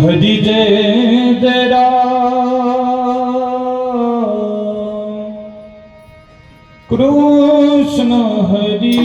हरि जय जय कृष्ण हरि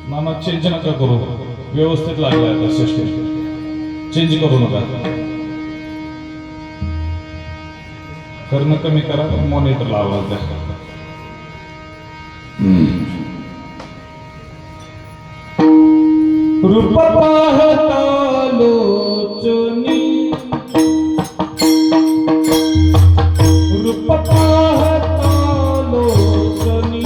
मामा चेंज नका करू, व्यवस्थित लागलाय आता सिस्टम, चेंज करू नका. करणं कमी करा, मॉनिटरला आवाज द्या. रूप पाहता लोचनी, रूप पाहता लोचनी,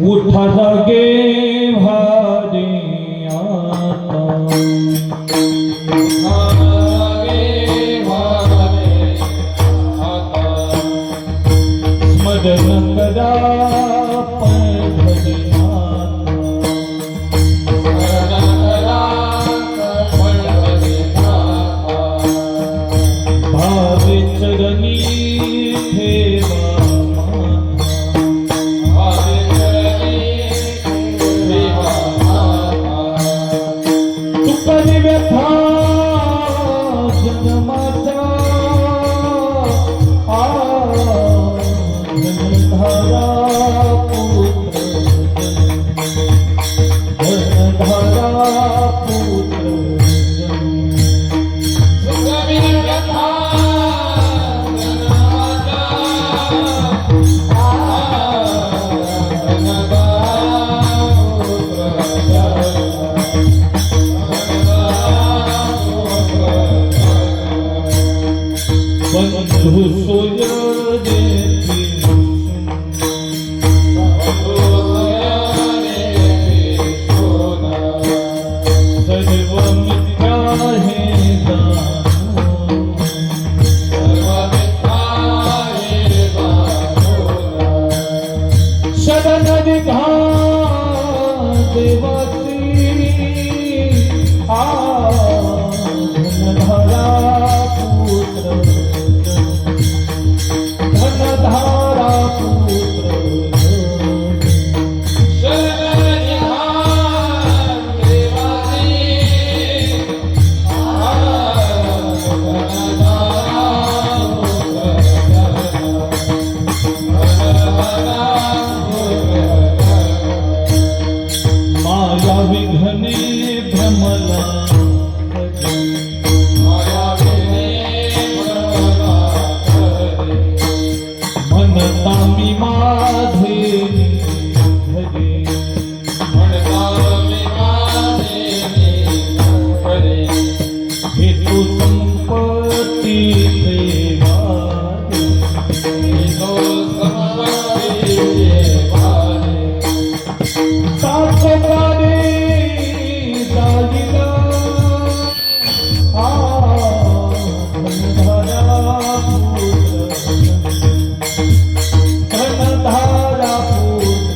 उठा जागे भारे आता स्मरण करा भावे चरणी ठेवा व्यथा जन्माचा धनधारा पुत्र बंधु सोय सर्व मिथ्या हे शरण निघा देवाची धनधारा पुत्र धनधारा पुत्र माया विघ्ने भ्रमला मनतामी माझे हेतु संपत्ती साचकारे जालिला धनधारा पुत्र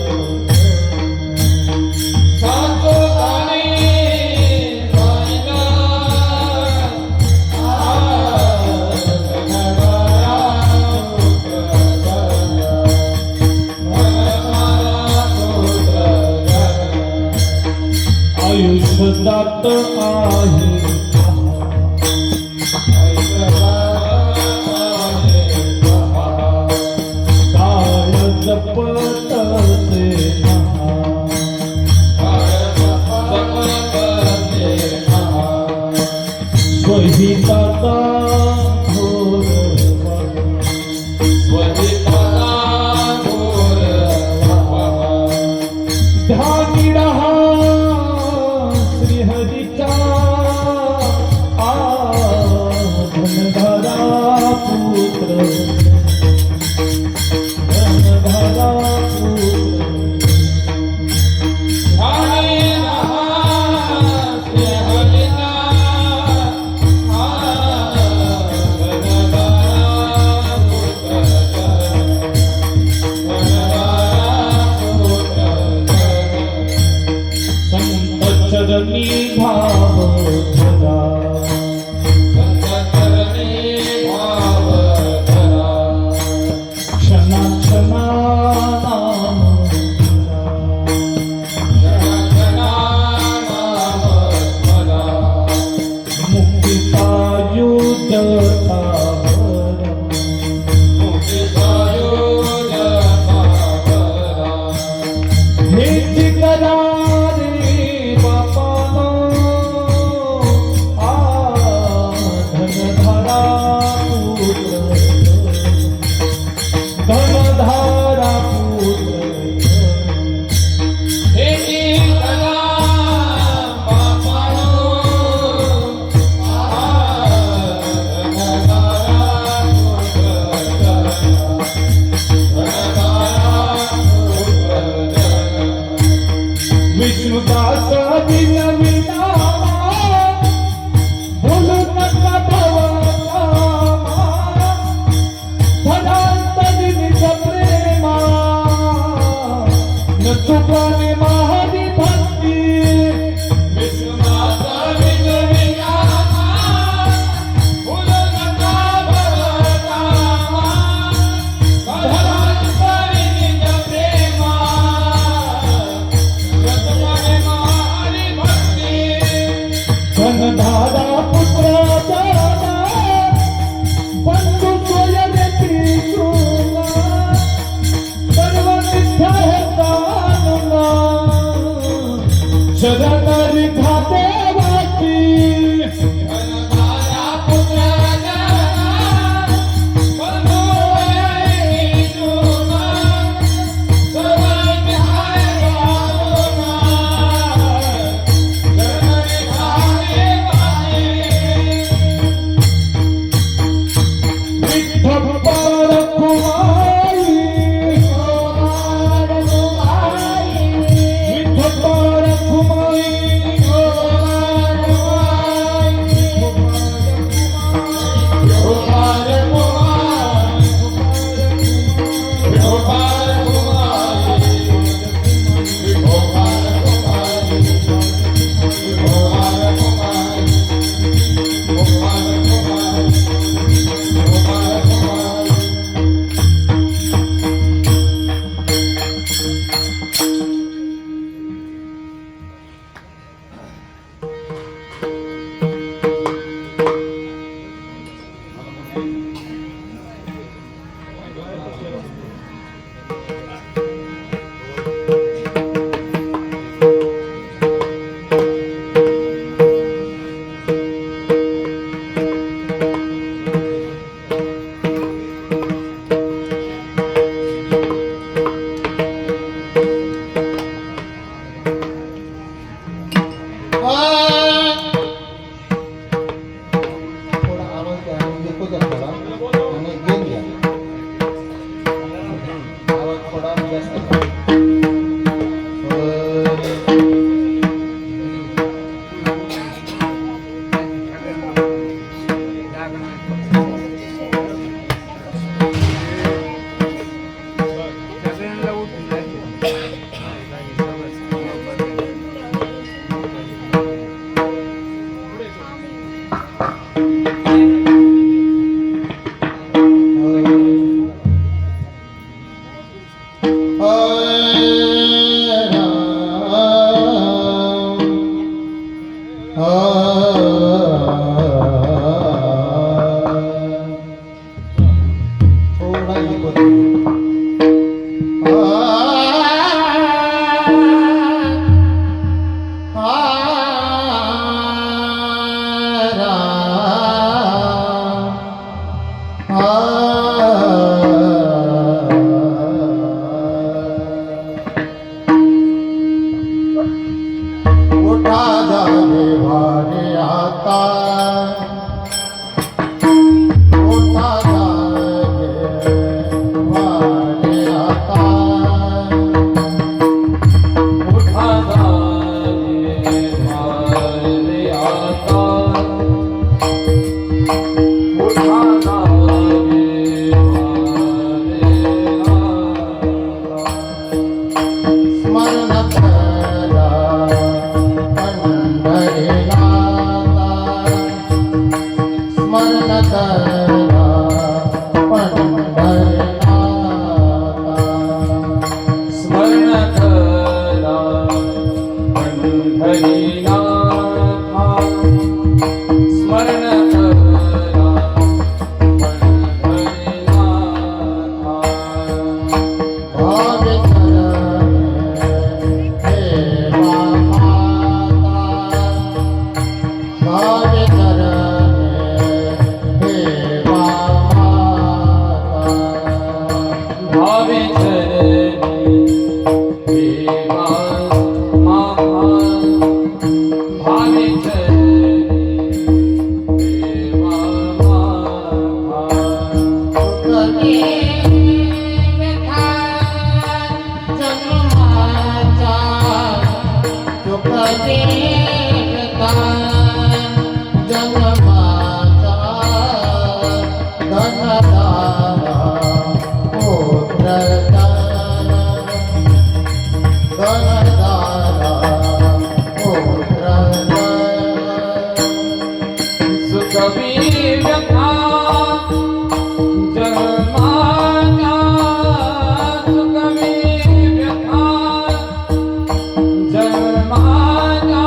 उठा जागे भारे आता उठा जागे भारे आता उठा जागे भारे आता उठा जागे भारे आता स्मरण करा पंढरीनाथा स्मरण करा पंढरीनाथा स्मरण करा पंढरीनाथा स्मरण करा पंढरीनाथा भावे चरणे देवा माता भावे चरणे देवा माता भावे चरणी देवा माता भावे चरणी देवा माता सुखदे व्यथा जन्माचा सुखदे व्यथा जन्माचा धनदारा पुत्रदारा धनदारा पुत्रदारा सुखवी व्यथा जन्माचा सुखवी व्यथा जन्माचा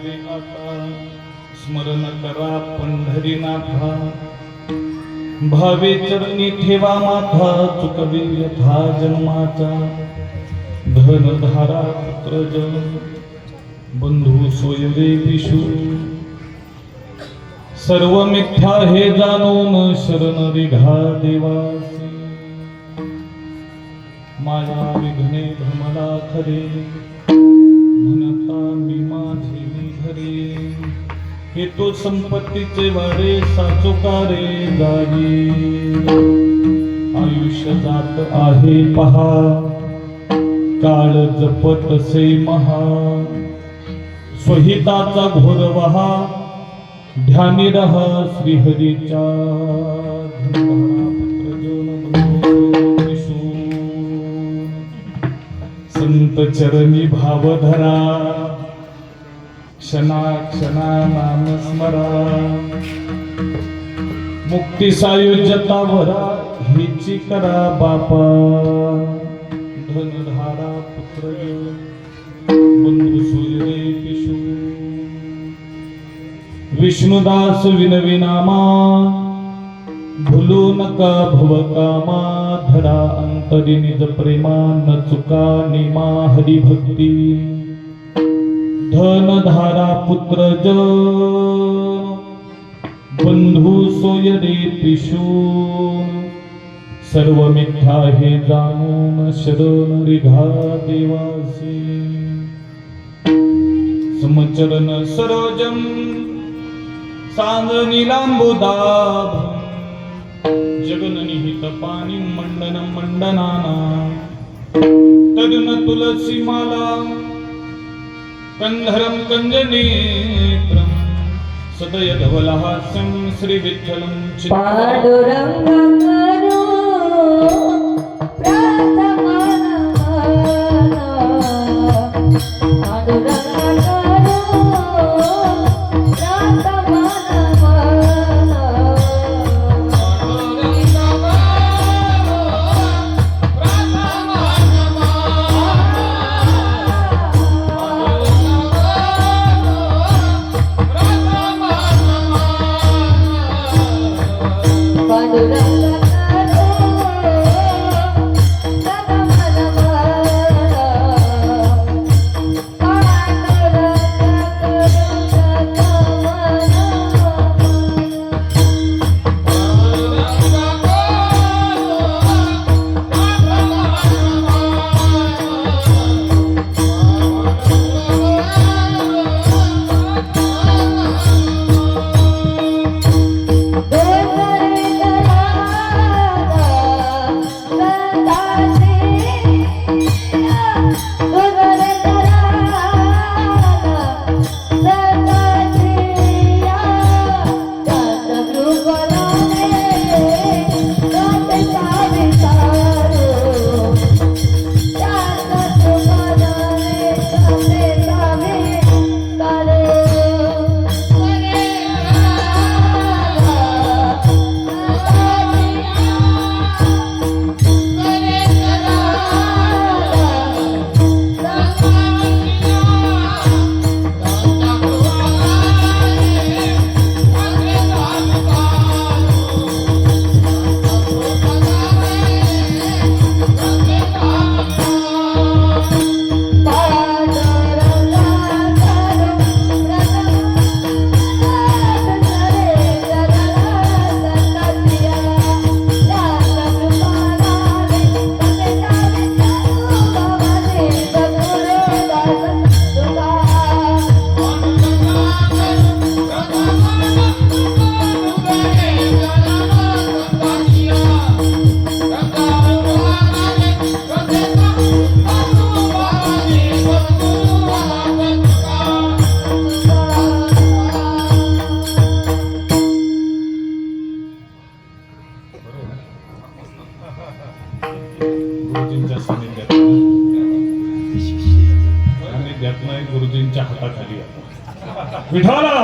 रे आता स्मरण करा पंढरीनाथा भावे चरणी ठेवा माथा चुकवी यथा जन्माचा धनधारा पुत्रजन बंधू सोयरे पिशू सर्व मिथ्या हे जाणून शरण रिघा देवासी माया विघ्ने भ्रमला खरे म्हणता मी माझे मी घरे हे तो संपत्तीचे वाडे साचोकारे जागी आयुष्य जात आहे पहा काळ जपत से महा स्वहिताचा घोर वहा ध्यानी रहा श्रीहरीच्या संत चरणी भाव धरा क्षणा क्षणा नाम स्मरा मुक्ती सायुज्यता वरा हिची करा बापा धनधारा पुत्र बंधू सोयरे पिशू विष्णुदास विनविनामा भूलू नका भवकामा धरा अंतरी निज प्रेमा न चुका निमा हरिभक्ती धनधारा पुत्र जन बंधू सोयरे पिशू सर्व मिथ्या हे जाणून शरण रिघा देवासी समचरण सरोजम सांगणी लांबुदाभ जगननिहित पाणी मंडन मंडनाना तरुण तुलसी माला कंधरम कंजनेत्रम सदय धवलहास्यम श्री विठ्ठलम पांडुरंग करो प्रार्थना पांडुरंग करो प्रार्थना गुरुजींच्या सानिध्यात नाही गुरुजींच्या हाताखाली विठाला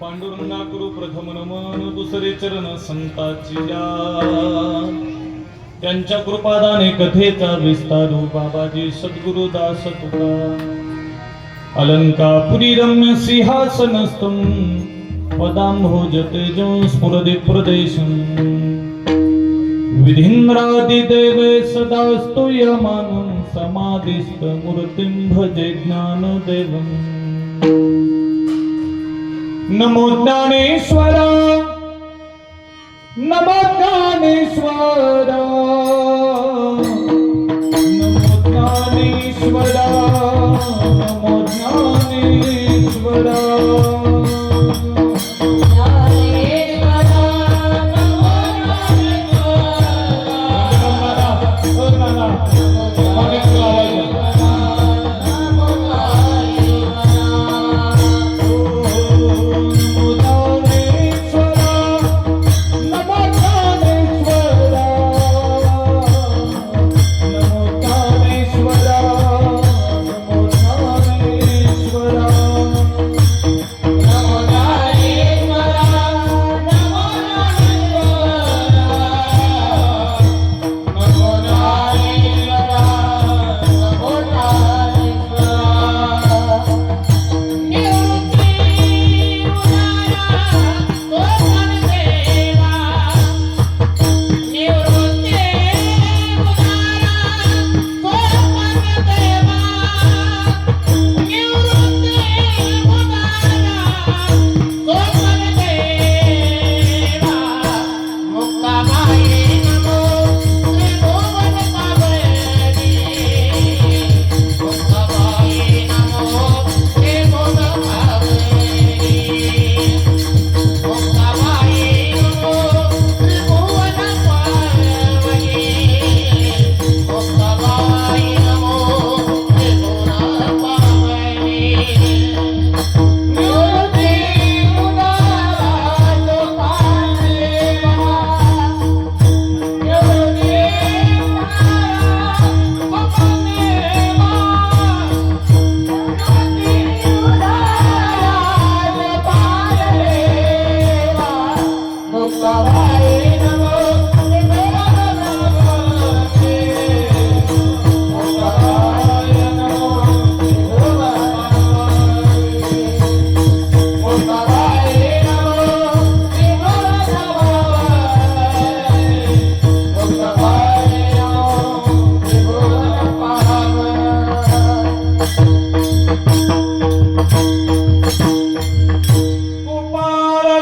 पांडुरंगा गुरु प्रथम नमन दुसरे चरण संताची या त्यांच्या कृपादाने कथेचा विस्तारू बाबाजी सद्गुरु दास तुका अलंकापुरी रम्य सिंहासनस्थं पदांभोज तेजो स्फुरदि प्रदेशं विधीन्द्रादिदेवे सदा स्तूयमानं समाधिस्थ मूर्तिं भजे ज्ञानदेवम् नमो ज्ञानेश्वरा नमो ज्ञानेश्वरा नमो ज्ञानेश्वरा नमो ज्ञानेश्वरा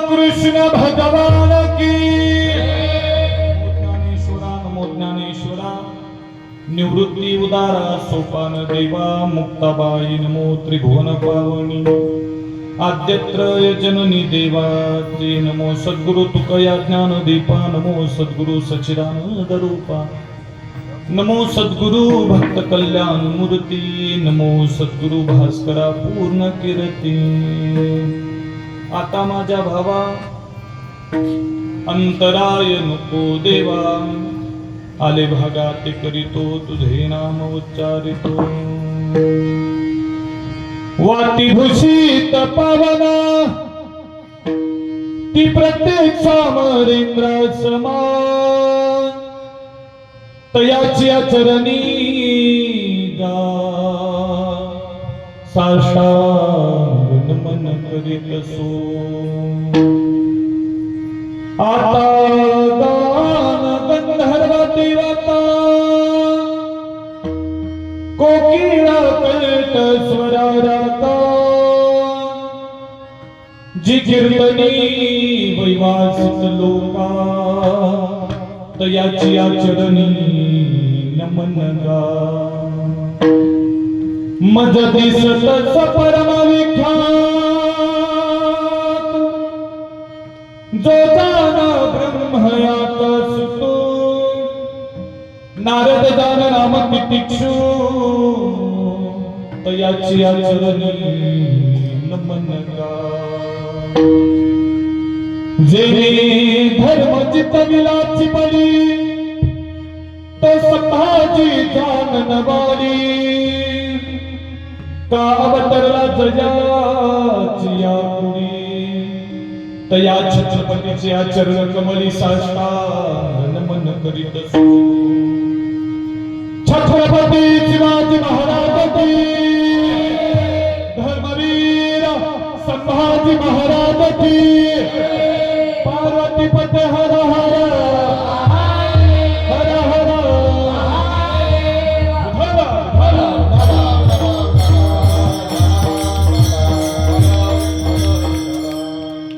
कृष्ण भगवान की ज्ञानेश्वरा नमो ज्ञानेश्वरा निवृत्ती उदारा सोपान देवा मुक्ताबाई नमो त्रिभुवन पावनी आद्यत्रय जननी देवा ते नमो सद्गुरु तुकया ज्ञान दीपा नमो सद्गुरु सच्चिदानंद रूपा नमो सद्गुरु भक्त कल्याण मूर्ती नमो सद्गुरु भास्करा पूर्ण कीर्ती आता माझ्या भावा अंतराय नको देवा आले भागात करीतो तुझे नाम उच्चारितो वाटी भूषित पावना ती प्रत्येक सामरेंद्र समान तयाची आचरणी गा साष्टांग नमन करीत सो आता गान गंधर्व देवता कोकिळा कळत स्वरा राता जी कीर्तनी वैवासित लोका तयाची आचरणी नमन गा मज दिसत परम विख्यात जो जाना ब्रह्मयात सुतो नारद दान नाम तितिक्षु तयाची आचरणी नमन गा जेणे धर्म चित्त विलाची पडी तो स्वतःची जान नवाडी का अवतरला जयाची आपुडी तया छत्रपतीचे आचरण कमली साष्टांग नमन करीत असो महाराज की पार्वती पते हर हर हर हर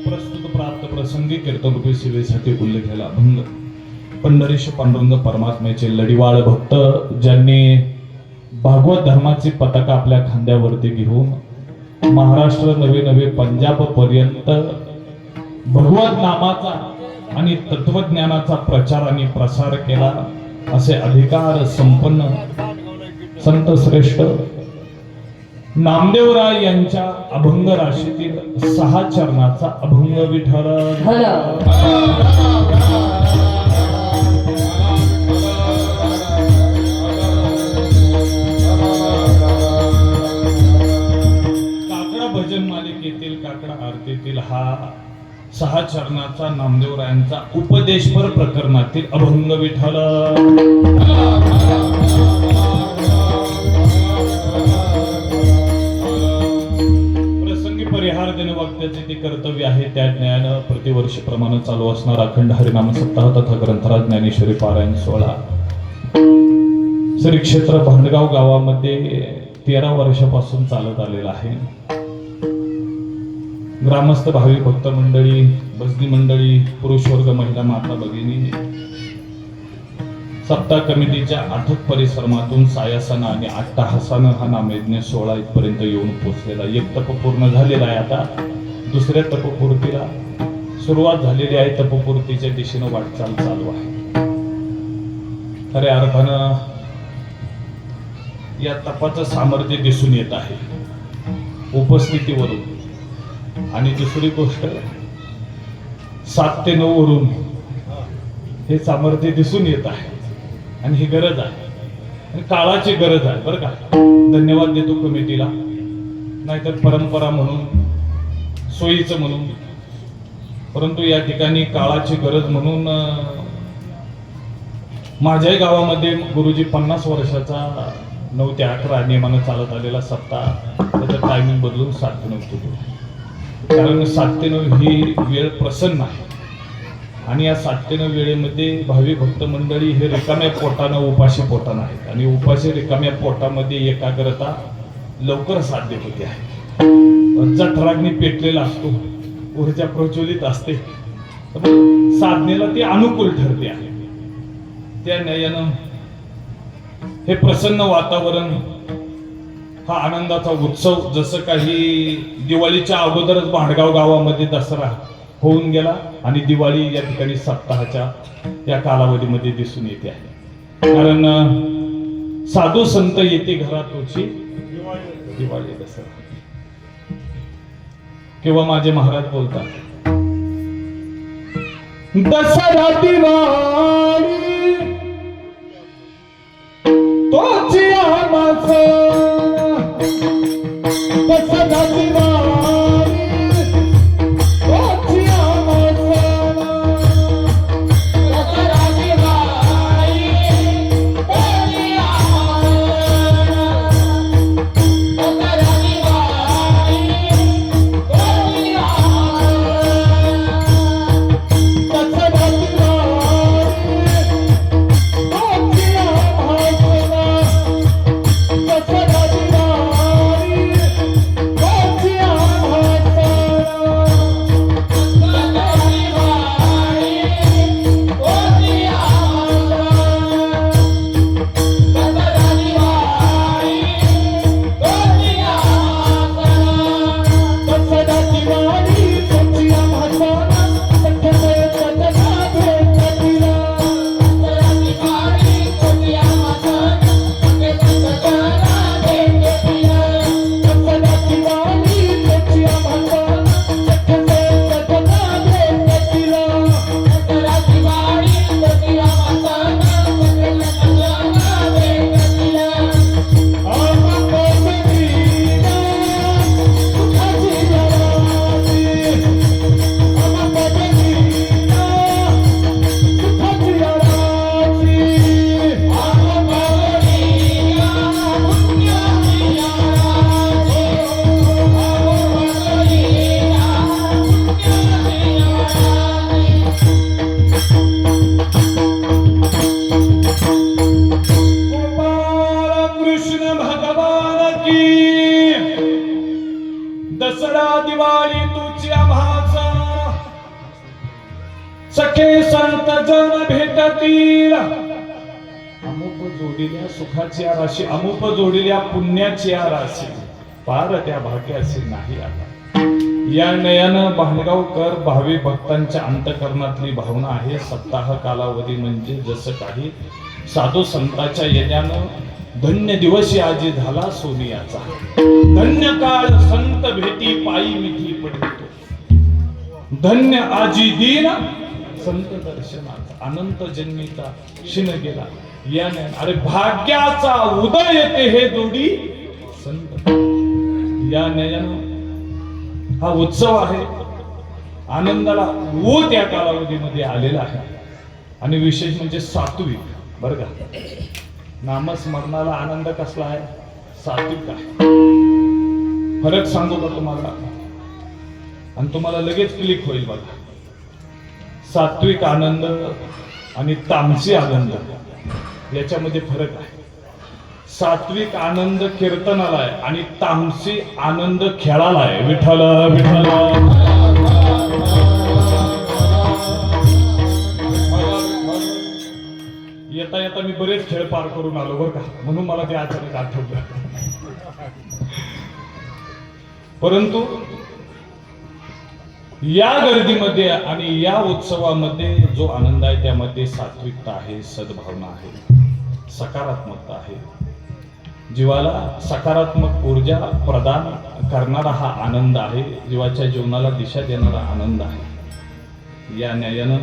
प्रस्तुत प्राप्त प्रसंगी कीर्तनरूपी सेवेसाठी उल्लेख केला अभंग पंढरीश पांडुरंग परमात्म्याचे लढीवाळ भक्त ज्यांनी भागवत धर्माची पताका आपल्या खांद्यावरती घेऊन महाराष्ट्र नवे पंजाब पर्यंत भगवत नामाचा आणि तत्वज्ञानाचा प्रचार आणि प्रसार केला असे अधिकार संपन्न संत श्रेष्ठ नामदेवराय यांच्या अभंग राशीतील 6 चरणाचा अभंग विठ्ठल काकडा भजन मालिकेतील काकडा आरतीतील हा 6 चरणाचा नामदेवरायांचा उपदेशपर प्रकरणातील अभंग विठ्ठल प्रसंगी परिहार देणे वक्त्याचे ते कर्तव्य आहे. त्या ज्ञान प्रतिवर्षीप्रमाणे चालू असणार अखंड हरिनाम सप्ताह तथा ग्रंथराज ज्ञानेश्वरी पारायण सोहळा श्री क्षेत्र भांडगाव गावामध्ये 13 वर्षापासून चालत आलेला आहे. ग्रामस्थ भावी भक्त मंडळी, भजनी मंडळी, पुरुष वर्ग, महिला, माता भगिनी सप्ताह कमिटीच्या अथक परिश्रमातून सायासानं आणि अट्टहासानं हा नामयज्ञ सोहळा इथपर्यंत येऊन पोहोचलेला. एक तप पूर्ण झालेला आहे. आता दुसऱ्या तपपूर्तीला सुरुवात झालेली आहे. तपपूर्तीच्या दिशेनं वाटचाल चालू आहे. खऱ्या अर्थानं या तपाचं सामर्थ्य दिसून येत आहे उपस्थितीवरून. आणि दुसरी गोष्ट 7 ते 9 वरून हे सामर्थ्य दिसून येत आहे. आणि ही गरज आहे आणि काळाची गरज आहे बरं का. धन्यवाद देतो कमिटीला. नाहीतर परंपरा म्हणून, सोयीचं म्हणून, परंतु या ठिकाणी काळाची गरज म्हणून माझ्याही गावामध्ये गुरुजी 50 वर्षाचा 9 ते 11 नियमानं चालत आलेला सप्ताह त्याचं टायमिंग बदलून 7 ते 9 केलं. कारण 7 ते 9 ही वेळ प्रसन्न आहे. आणि या 7 ते 9 वेळेमध्ये भावी भक्त मंडळी हे रिकाम्या पोटानं, उपाशी पोटानं आहेत. आणि उपाशी रिकाम्या पोटामध्ये एकाग्रता लवकर साध्य होते आहे. जठराग्नी पेटलेला असतो, ऊर्जा प्रज्वलित असते, साधनेला ती अनुकूल ठरते आहे. त्या न्यायानं हे प्रसन्न वातावरण, हा आनंदाचा उत्सव, जसं काही दिवाळीच्या अगोदरच भांडगाव गावामध्ये दसरा होऊन गेला आणि दिवाळी या ठिकाणी सप्ताहाच्या या कालावधीमध्ये दिसून येते आहे. कारण साधू संत येते घरात तुझी दिवाळी दसरा. किंवा माझे महाराज बोलतात दसरा दिवाळी तोची आमाचा दसरा दिवाळी तोची आमाचा दसरा दिवाळी तोची आमाचा दसरा दिवाळी तोची आमाचा दसरा दिवाळी तोची आमाचा दसरा संत जन भेटतील अमुक जोडिल्या सुखाची राशी अमुक जोडिल्या पुण्याची राशी पार त्या भाग्याची नाही आता या नयन भांडगावकर भावी भक्तांच्या अंतकरणातली भावना आहे. सप्ताह कालावधी म्हणजे जसं काही साधू संतांच्या येण्यानं धन्य दिवशी आजी झाला सोनियाचा धन्य काळ संत भेटी पायी मिठी पडतो धन्य आजी दीन संत दर्शनाचा अनंत जन्मीचा क्षीण गेला याने अरे भाग्याचा उदय येते हे जोडी संत या नयन हा उत्सव आहे आनंदाला वो त्या कालावधीमध्ये आलेला आहे आणि विशेष म्हणजे सात्विक बरं का नामस्मरणाला आनंद कसला आहे सात्विक आहे फरक सांगू का तुम्हाला आणि तुम्हाला लगेच क्लिक होईल बघा सात्विक आनंद आणि तामसी आनंद याच्यामध्ये फरक आहे सात्विक आनंद कीर्तनाला आहे आणि तामसी आनंद खेळाला आहे विठ्ठल विठ्ठल येता येता मी बरेच खेळ पार करून आलो बरं का म्हणून मला ते अचानक आठवलं परंतु या गर्दीमध्ये आणि या उत्सवामध्ये जो आनंद आहे त्यामध्ये सात्विकता आहे सद्भावना आहे सकारात्मकता आहे जीवाला सकारात्मक ऊर्जा प्रदान करणारा हा आनंद आहे जीवाच्या जीवनाला दिशा देणारा आनंद आहे या न्यायानं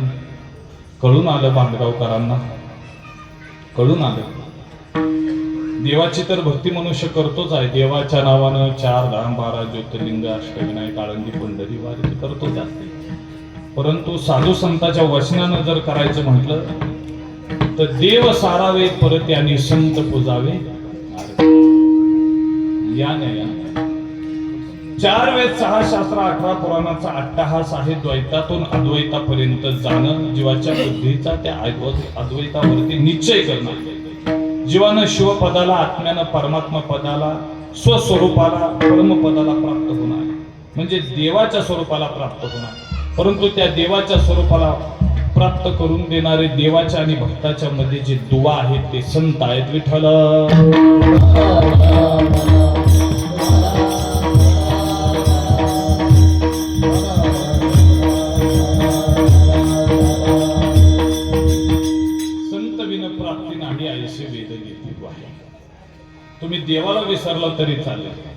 कळून आलं भांडगावकरांना कळून आलं देवाची तर भक्ती मनुष्य करतोच आहे देवाच्या नावानं 4 धाम 12 ज्योतिर्लिंग अष्टविनायक आळंदी पंढरी वारी करतोच आहे परंतु साधू संतांच्या वचनानं जर करायचं म्हटलं तर देव सारावे परत यांनी संत पूजावे या न्यायानं 4 वेद 6 शास्त्र 18 पुराणाचा अट्टहास आहे द्वैतातून अद्वैतापर्यंत जाणं जीवाच्या बुद्धीचा त्या अद्वैतावरती निश्चय करणं जीवानं शिवपदाला आत्म्यानं परमात्मा पदाला स्वस्वरूपाला परमपदाला प्राप्त होणार म्हणजे देवाच्या स्वरूपाला प्राप्त होणार परंतु त्या देवाच्या स्वरूपाला प्राप्त करून देणारे देवाच्या आणि भक्ताच्या मध्ये जे दुवा आहेत ते संत आहेत विठ्ठल संत विन प्राप्ती नाही ऐसे वेद घेतील तुम्ही देवाला विसरला तरी चालेल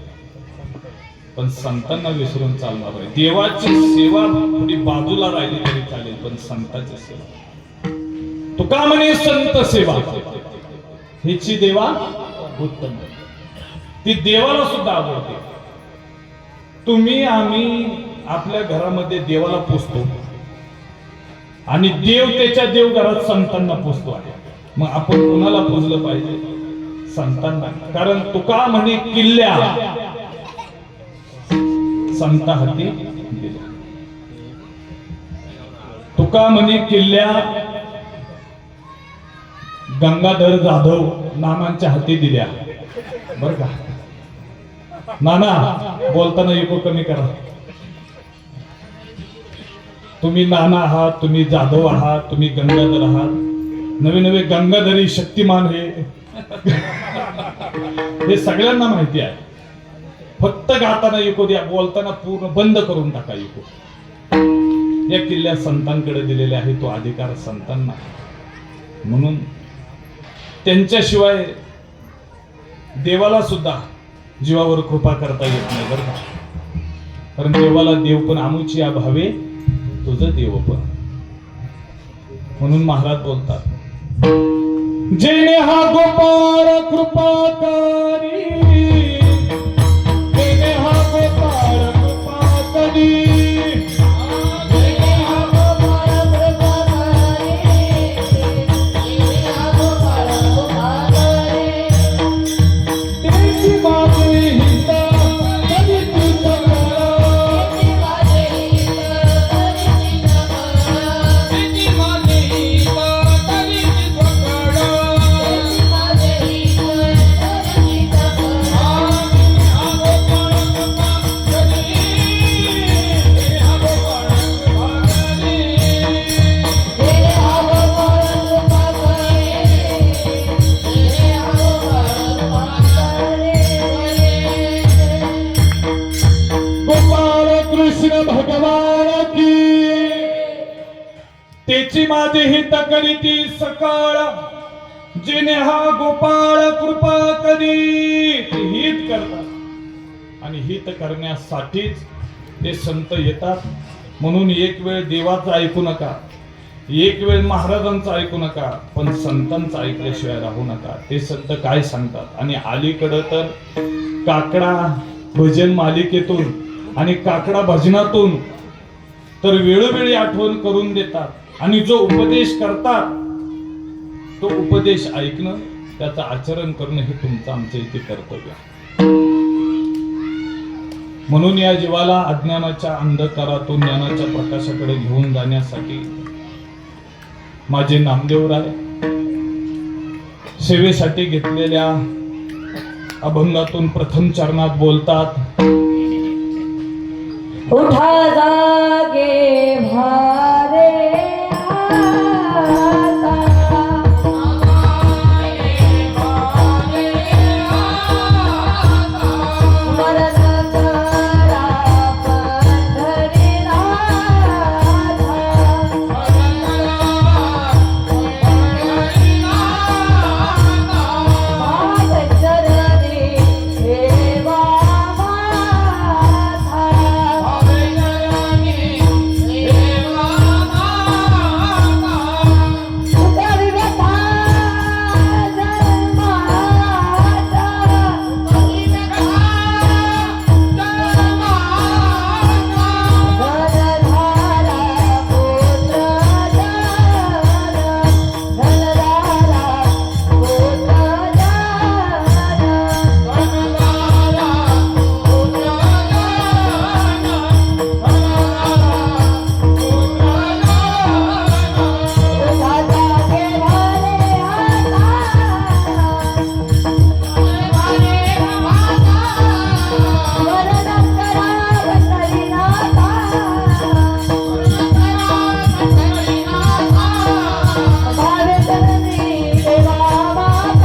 पण संतांना विसरून चालणार नाही देवाची सेवा थोडी बाजूला राहिली तरी चालेल पण संतांची सेवा तुका म्हणे संत सेवा हिची देवा उत्तम ती देवाला सुद्धा आवडते तुम्ही आम्ही आपल्या घरामध्ये देवाला पुजतो आणि देव त्याच्या देवघरात संतांना पुजतो आहे मग आपण कुणाला पुजलं पाहिजे संतांना कारण तुका म्हणे किल्ल्या संत हाती दिल्या तुका म्हणे किल्ल्या गंगाधर जाधव नानांच्या हाती दिल्या बर का नाना बोलताना इको कमी करा तुम्ही नाना आहात तुम्ही जाधव आहात तुम्ही गंगाधर आहात नवे नवे गंगाधरी शक्तिमान हे सगळ्यांना माहिती आहे फक्त गाताना इको द्या बोलताना पूर्ण बंद करून टाका इको या किल्ल्या संतांकडे दिलेले आहे तो अधिकार संतांना म्हणून त्यांच्याशिवाय देवाला सुद्धा जीवावर कृपा करता येत नाही बरं का कारण देवाला देव पण आमुची भावे तुझं देव पण म्हणून महाराज बोलतात जेने हा गोपाळ कृपा करी जेने हा गोपाळ कृपा करी इची माझी हित करीती सकाळ जिने हा गोपाळ कृपा करी हित करतात आणि हित करण्यासाठीच ते संत येतात. म्हणून एक वेळ देवाचं ऐकू नका, एक वेळ महाराजांचं ऐकू नका, पण संतांचं ऐकल्याशिवाय राहू नका. ते संत काय सांगतात. आणि अलीकडं तर काकडा भजन मालिकेतून आणि काकडा भजनातून तर वेळोवेळी आठवण करून देतात आणि जो उपदेश करतात तो उपदेश ऐकणं, त्याचं आचरण करणं हे तुमचं आमचं इथे कर्तव्य आहे. म्हणून या जीवाला अज्ञानाच्या अंधकारातून ज्ञानाच्या प्रकाशाकडे घेऊन जाण्यासाठी माझे नामदेवराय सेवेसाठी घेतलेल्या अभंगातून प्रथम चरणात बोलतात. उठा जागे भारे आता, मरण करा पंढरीनाथा, माझ चरणी ठेवा माझा.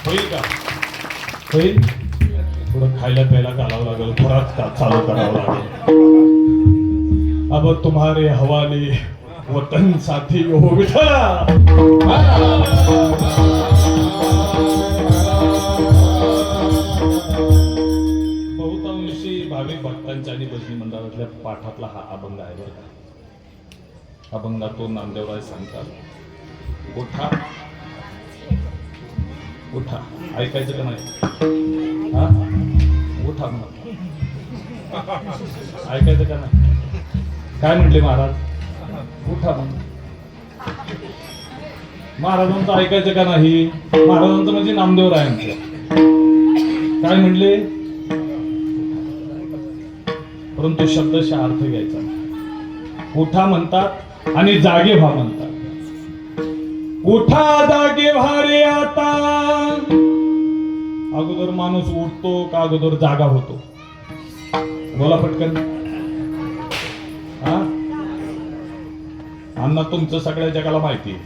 होईल का? होईल. थोडं खायला प्यायला घालावं लागेल, थोडाच चालू करावं लागेल. अब तुम्हारे हवाले वतन साथी हो विठला. बहुतांशी भाविक भक्तांच्या आणि भजनी मंडळातल्या पाठातला हा अभंग आहे बरं का. अभंगातून नामदेवराय सांगतात, उठा उठा. ऐकायचं का नाही? हा, उठा म्हणा. ऐकायचं का नाही? काय म्हटले महाराज? उठा म्हणा. महाराजांचं ऐकायचं का नाही? महाराजांचं म्हणजे नामदेवरायांचं. काय म्हणले? परंतु शब्दशः अर्थ घ्यायचा. उठा म्हणतात आणि जागे व्हा म्हणतात. उठा जागे व्हा रे आता. अगोदर माणूस उठतो का अगोदर जागा होतो? बोला पटकन. हा, अण्णा तुमचं सगळ्या जगाला माहिती आहे.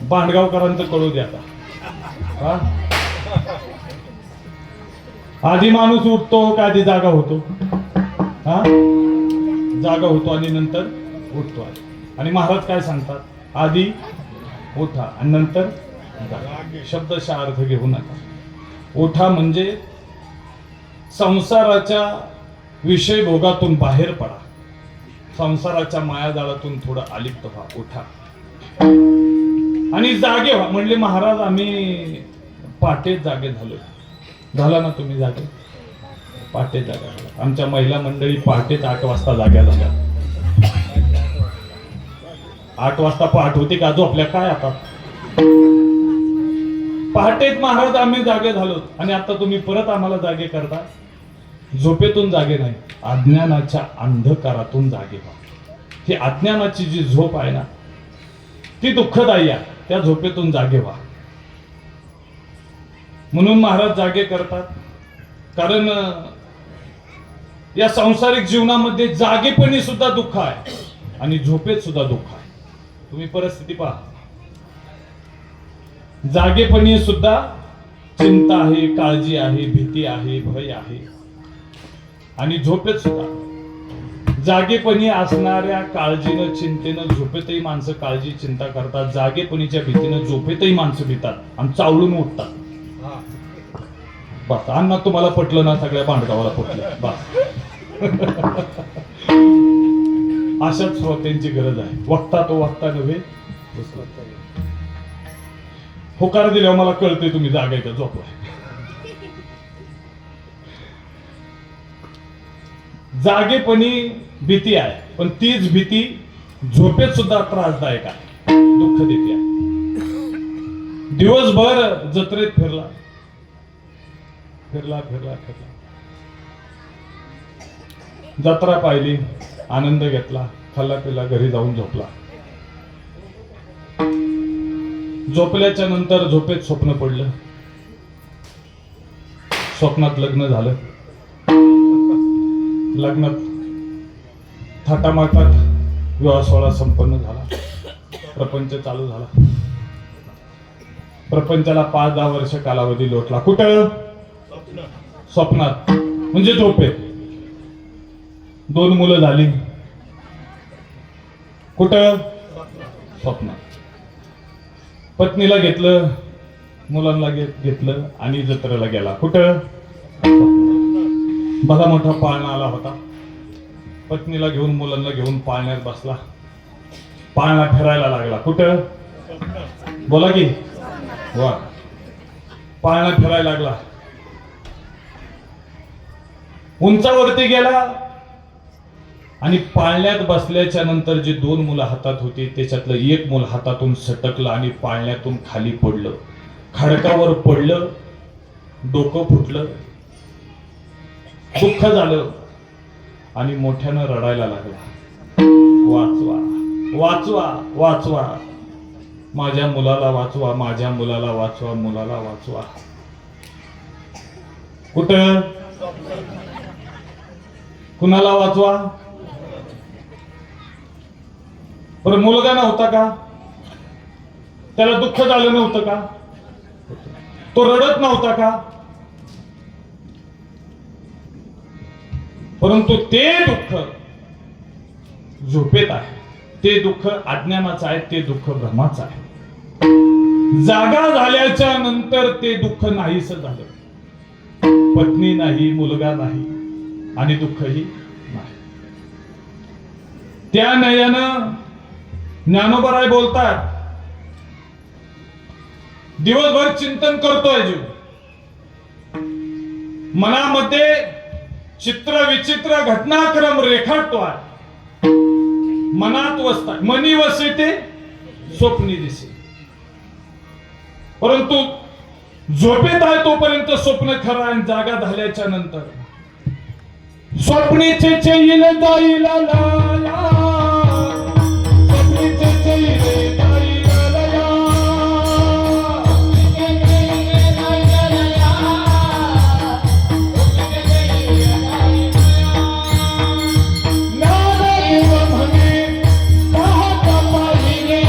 बांडगावकरांचं कळू द्या आता. हा, आधी माणूस उठतो का आधी जागा होतो? हा, जागा होतो आणि नंतर उठतो. आणि महाराज काय सांगतात? आधी उठा आणि नंतर जागा. शब्दशः अर्थ घेऊ नका. उठा म्हणजे संसाराच्या विषय भोगातून बाहेर पडा, संसाराच्या मायाजाळातून थोडं अलिप्त व्हा. उठा आणि जागे व्हा. म्हणले महाराज आम्ही पहाटे जागे झालो. झाला ना तुम्ही जागे? पहाटे जागा झाला. आमच्या महिला मंडळी पहाटेच 8 वाजता जाग्या झाल्या. 8 वाजता पहाट होती का? झोपल्या काय आता? पहाटेच महाराज आम्ही जागे झालो आणि आता तुम्ही परत आम्हाला जागे करता. झोपेतून जागे नाही, अज्ञानाच्या अंधकारातून जागे व्हा. ही अज्ञानाची जी झोप आहे ना ती दुःखदायी आहे. त्या झोपेतून जागे व्हा. म्हणून महाराज जागे करतात. कारण या सांसारिक जीवनामध्ये जागेपणी सुद्धा दुःख आहे आणि झोपेत सुद्धा दुःख आहे. तुम्ही परिस्थिती पहा. जागेपणी सुद्धा चिंता आहे, काळजी आहे, भीती आहे, भय आहे आणि झोपेत सुद्धा जागेपणी असणाऱ्या काळजीनं, चिंतेनं झोपेतही माणसं काळजी चिंता करतात. जागेपणीच्या भीतीनं झोपेतही माणसं भीतात आणि चावलून उठतात. बस अण्णा तुम्हाला पटलं ना, सगळ्या भांडगावाला पटलं. बस अशाच श्रोत्यांची गरज आहे. वक्ता तो वक्ता नव्हे. होकार दिल्यावर मला कळते तुम्ही जागायचं झोपलाय. जागेपणी भीती आहे, पण तीच भीती झोपेत सुद्धा त्रासदायक आहे, दुःख देते आहे. दिवसभर जत्रेत फिरला फिरला फिरला फिरला, जत्रा पाहिली, आनंद घेतला, खाल्ला पिला, घरी जाऊन झोपला. झोपल्याच्या नंतर झोपेत स्वप्न पडलं. स्वप्नात लग्न झालं. लग्नात थाटामाटात विवाह सोहळा संपन्न झाला. प्रपंच चालू झाला. प्रपंचाला 5-10 वर्ष कालावधी लोटला. कुठं? स्वप्नात, म्हणजे झोपेत. 2 मुलं झाली. कुठं? स्वप्नात. पत्नीला घेतलं, मुलांना घेतलं आणि जत्रेला गेला. कुठं? भला मोठा पाळणा आला होता. पत्नीला घेऊन, मुलांना घेऊन पाळण्यात बसला. पाळणा फिरायला लागला. कुठं? बोला की. वा. पाळणा फिरायला लागला. उंचावरती गेला आणि पाळण्यात बसल्याच्या नंतर जे 2 मुलं हातात होती त्याच्यातलं एक मूल हातातून सटकलं आणि पाळण्यातून खाली पडलं. खडकावर पडलं, डोकं फुटलं, दुःख झालं आणि मोठ्यानं रडायला लागला. वाचवा, वाचवा, वाचवा, माझ्या मुलाला वाचवा, माझ्या मुलाला वाचवा, मुलाला वाचवा. कुठं? कुणाला वाचवा? पण मुलगा नव्हता का? त्याला दुःख झालं नव्हतं का? तो रडत नव्हता का? परंतु ते दुःख झोपेत आहे. ते दुःख अज्ञानाचं आहे. ते दुःख भ्रमाचं आहे. जागा झाल्याच्या नंतर ते दुःख नाहीस झालं. पत्नी नाही, मुलगा नाही आणि दुःखही नाही. त्या नयनं ज्ञानोबराय बोलतात, दिवसभर चिंतन करतोय जीव, मनामध्ये चित्र विचित्र घटनाक्रम रेखाटतोय, मनात वसताय. मनी वसे ते स्वप्नी दिसे. परंतु झोपेत आहे तोपर्यंत स्वप्न खरं आहे. जागा झाल्याच्या नंतर स्वप्नीचे चैल जाईल लाया, स्वप्नीचे चैल जाईल लाया. नादेव म्हणे पाहत पाहिले,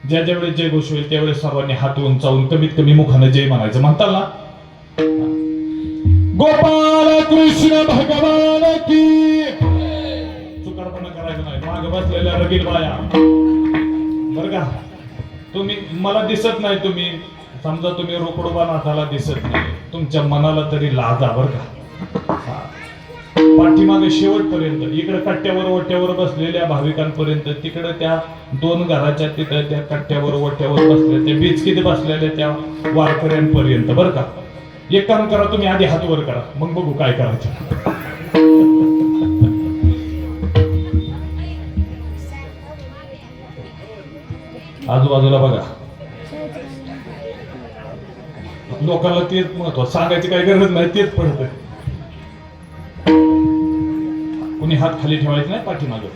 ज्या ज्यावेळेस जय घोष होईल त्यावेळेस सर्वांनी हात उंचावून कमीत कमी मुखानं जय म्हणायचं. म्हणताल ना? गोपाल कृष्ण भगवान की. चुकारपणा करायचं नाही. माग बसलेल्या रगील बाया बर का, तुम्ही मला दिसत नाही, तुम्ही समजा तुम्ही रोकडोबा नाथाला दिसत नाही, तुमच्या मनाला तरी लाजा बर का. हा. पाठीमागे शेवटपर्यंत इकडे कट्ट्यावर ओट्यावर बसलेल्या भाविकांपर्यंत, तिकडे त्या 2 घराच्या तिकडे त्या कट्ट्यावर ओट्यावर बसलेल्या त्या बिचकीत बसलेल्या त्या वारकऱ्यांपर्यंत बर का. एक काम करा, तुम्ही आधी हात वर करा, मग बघू काय करायचं. आजूबाजूला बघा. लोकांना तेच महत्व, सांगायची काही गरज नाही, तेच पडत. कोणी हात खाली ठेवायचे नाही पाठीमागे.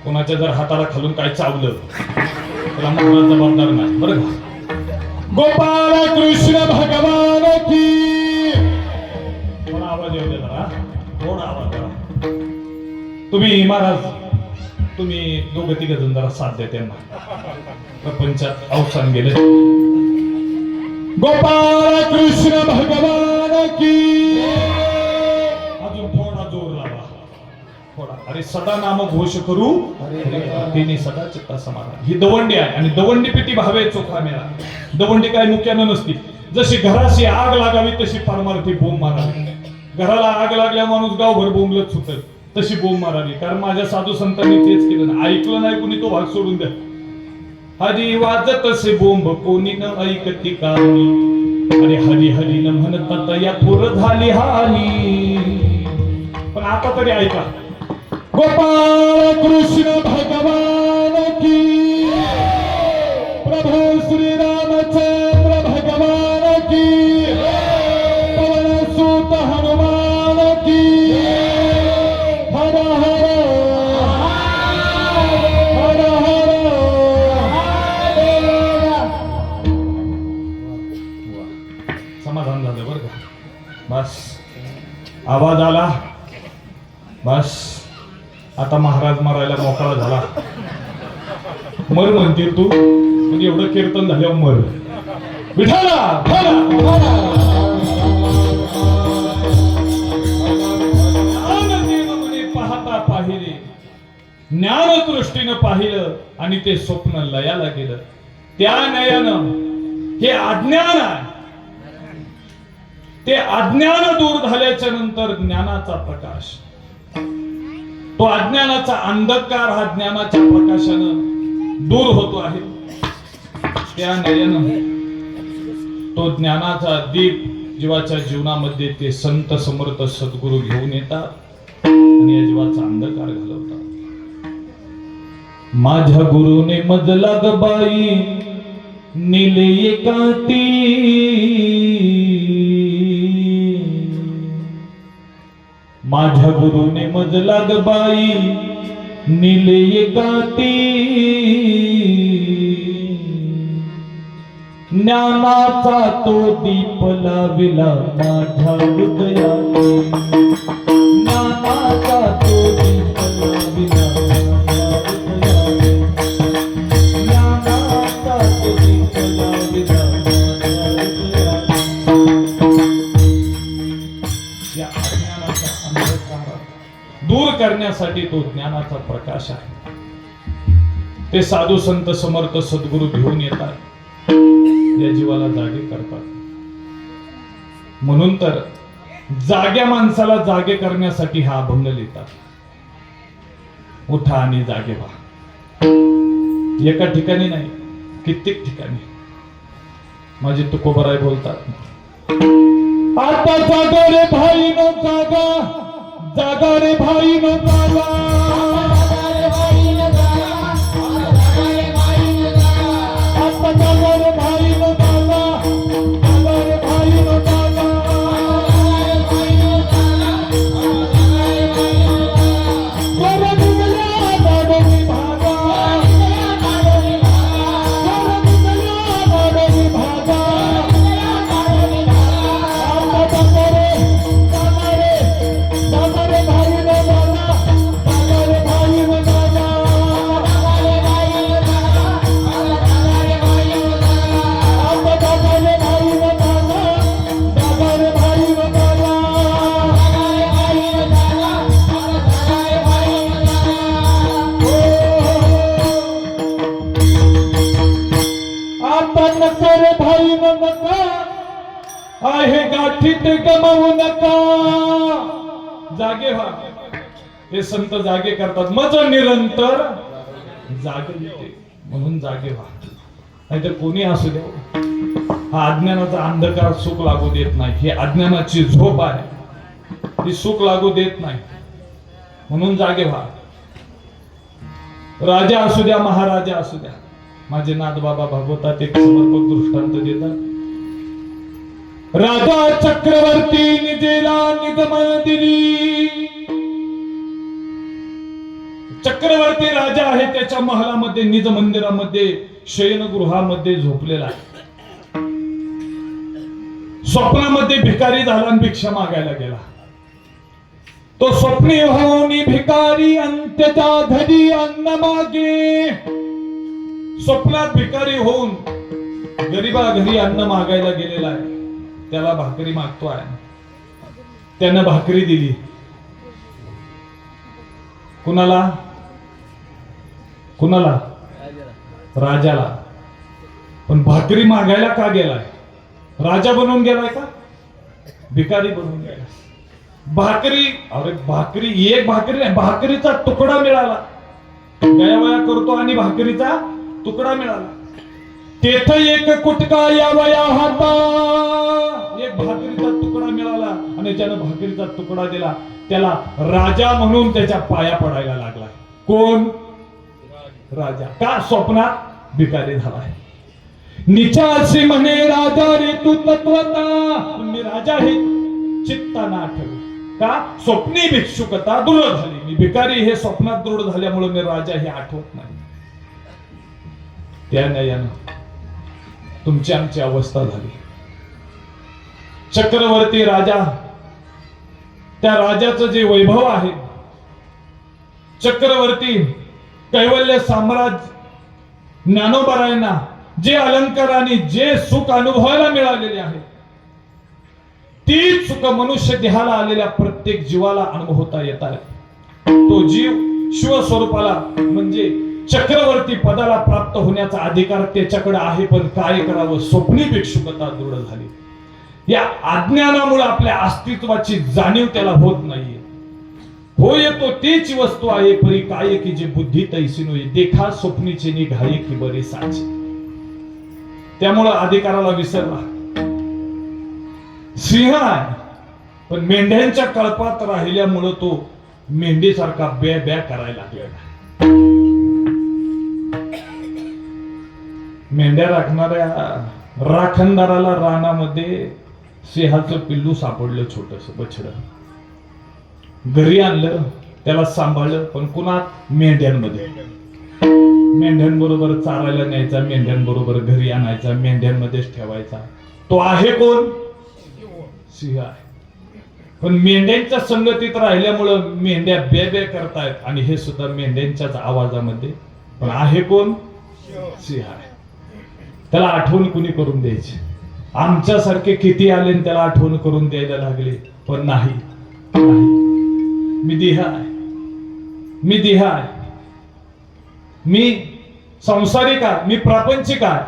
कोणाच्या जर हाताला खालून काय चावलं त्याला महाराज जबाबदार नाही बरं का. गोपाल कृष्ण भगवान की. थोडा आवाज येऊ दे जरा, थोडा आवाज करा. तुम्ही महाराज, तुम्ही दोघं तिघ जण जरा साथ द्या त्यांना. प्रपंचात अवसान गेले. गोपाल कृष्ण भगवान की. अजून थोडा जोर लावा, थोडा. अरे सदा नाम घोष करू तिने सदा चित्ता समाधान. ही दवंडी आहे आणि दवंडी पिटी भावे चोखा मेळा. दवंडी काय मुख्यानं नसती. जशी घराशी आग लागावी तशी परमार्थी बोंब मारावी. घराला आग लागल्या माणूस गावभर बोंबलत सुटत, तशी बोंब मारावी. कारण माझ्या साधू संतांनी तेच केलं ना. ऐकलं नाही कुणी तो भाग सोडून द्या. हरी वाजत असे बोंब कोणी न ऐकती कानी. अरे हरी हरी न म्हणतात या थोर झाली हानी. पण आता तरी ऐका. गोपाल कृष्ण भगवान की. प्रभू श्री रामचंद्र भगवान की. पवन सुत हनुमान की. हर हर हर हर. समाधान झालं बरं का. बस आवाज आला. बस आता महाराज मरायला मोकळा झाला. मर म्हणतील तू, म्हणजे एवढं कीर्तन झाल्यावर मर. विठाला विठाला विठाला. आनंदीने पाहता पाहिले, ज्ञानदृष्टीनं पाहिलं आणि ते स्वप्न लयाला गेलं. त्या नयनं हे अज्ञान आहे. ते अज्ञान दूर झाल्याच्या नंतर ज्ञानाचा प्रकाश. तो अज्ञानाचा अंधकार हा ज्ञानाच्या प्रकाशानं दूर होतो आहे. त्या नयनं तो ज्ञानाचा दीप जीवाच्या जीवनामध्ये ते संत समर्थ सद्गुरू घेऊन येतात आणि या जीवाचा अंधकार घालवतात. माझ्या गुरुने मजला गबाई निले एकाती. माझ्या गुरुने मजला गबाई निले एकाती. ज्ञानाचा तो दीप लाविला माझ्या हृदयात. ज्ञानाचा तो दीप लाविला माझ्या हृदयात. ज्ञानाचा तो दीप लाविला माझ्या हृदयात. या अज्ञानाचा अंधकार दूर करण्यासाठी तो ज्ञानाचा प्रकाश आहे. ते साधू संत समर्थ सद्गुरू घेऊन येतात, या जीवाला जागे करतात. म्हणून तर जाग्या माणसाला जागे करण्यासाठी हा अभंग लिहितात. उठा आणि जागे व्हा. एका ठिकाणी नाही, कित्येक ठिकाणी. माझे तुकोबराय बोलतात, आता जागा रे भाई नो जागा. जागा रे भाई नो जागा. आता जागा रे भाई नो जागा. जागा रे भाई नो जागा. वर निघाल्या दाडोली भागा. वर निघाल्या दाडोली भागा. आता जागा रे भाई नो जागा. वाईट गमावू नका. जागे व्हा. हे संत जागे करतात. मज निरंतर जागे येते म्हणून जागे व्हा. नाहीतर कोणी असू द्या, हा अज्ञानाचा अंधकार सुख लागू देत नाही. ही अज्ञानाची झोप आहे, ही सुख लागू देत नाही. म्हणून जागे व्हा. राजा असू द्या, महाराजा असू द्या. माझे नाथबाबा भागवतात एक समर्पक दृष्टांत देतात. राजा चक्रवर्ती निजेला निज मंदिरी. चक्रवर्ती राजा आहे, त्याच्या महलामध्ये निज मंदिरामध्ये शयनगृहामध्ये झोपलेला आहे. स्वप्नामध्ये भिकारी झाला आणि भिक्षा मागायला गेला. तो स्वप्नी होऊन भिकारी अंत्यच्या घरी अन्न मागे. स्वप्नात भिकारी होऊन गरीबा घरी अन्न मागायला गेलेला आहे. त्याला भाकरी मागतोय. त्यानं भाकरी दिली. कुणाला? कुणाला? राजाला. पण भाकरी मागायला का गेलाय? राजा बनून गेलाय का भिकारी बनून गेला? भाकरी, अरे भाकरी, एक भाकरी नाही, भाकरीचा तुकडा मिळाला. गयावया करतो आणि भाकरीचा तुकडा मिळाला. तेथ एक कुटका यावया हाता. एक भाकरीचा तुकडा मिळाला आणि त्यानं भाकरीचा तुकडा दिला. त्याला राजा म्हणून त्याच्या पाया पडायला लागला. कोण? राजा. का? स्वप्नात भिकारी झालाय. निचासी म्हणे राजा रे तू तत्वता. मी राजा हे चित्ता ना आठवे. का? स्वप्नी भिक्षुकता दृढ झाली. मी भिकारी हे स्वप्नात दृढ झाल्यामुळे मी राजा हे आठवत नाही. त्या न्यायानं तुमची आमची अवस्था झाली. चक्रवर्ती राजा, त्या राजाचं जे वैभव आहे, चक्रवर्ती कैवल्य साम्राज्य ज्ञानोबरायांना जे अलंकाराने जे सुख अनुभवायला मिळालेले आहे, तीच सुख मनुष्य देहाला आलेल्या प्रत्येक जीवाला अनुभवता येतात. तो जीव शिवस्वरूपाला म्हणजे चक्रवर्ती पदाला प्राप्त होण्याचा अधिकार त्याच्याकडे आहे. पण काय करावं? स्वप्नी भिक्षुकता दृढ झाली. या अज्ञानामुळे आपल्या अस्तित्वाची जाणीव त्याला होत नाहीये. होय तो तीच वस्तू आहे परी काय की जे बुद्धी तैसी नोये. देखा स्वप्नीचे निघाये की बरे साचे. त्यामुळे अधिकाराला विसरला. सिंह आहे पण मेंढ्यांच्या कळपात राहिल्यामुळं तो मेंढीसारखा ब्या ब्या करायला लागला. मेंढ्या राखणाऱ्या राखणदाराला रानामध्ये सिंहाचं पिल्लू सापडलं, छोटस बछड. घरी आणलं, त्याला सांभाळलं. पण कुणात? मेंढ्यांमध्ये. मेंढ्यांबरोबर चारायला न्यायचा, मेंढ्यांबरोबर घरी आणायचा, मेंढ्यांमध्येच ठेवायचा. तो आहे कोण? सिंह आहे. पण मेंढ्यांच्या संगतीत राहिल्यामुळं मेंढ्या बे बे करतायत आणि हे सुद्धा मेंढ्यांच्याच आवाजामध्ये. पण आहे कोण? सिंह आहे. त्याला आठवण कुणी करून द्यायची? आमच्यासारखे किती आले त्याला आठवण करून द्यायला लागले. पण नाही, मी देह आहे, मी देह आहे, मी संसारिक आहे, मी प्रापंचिक आहे,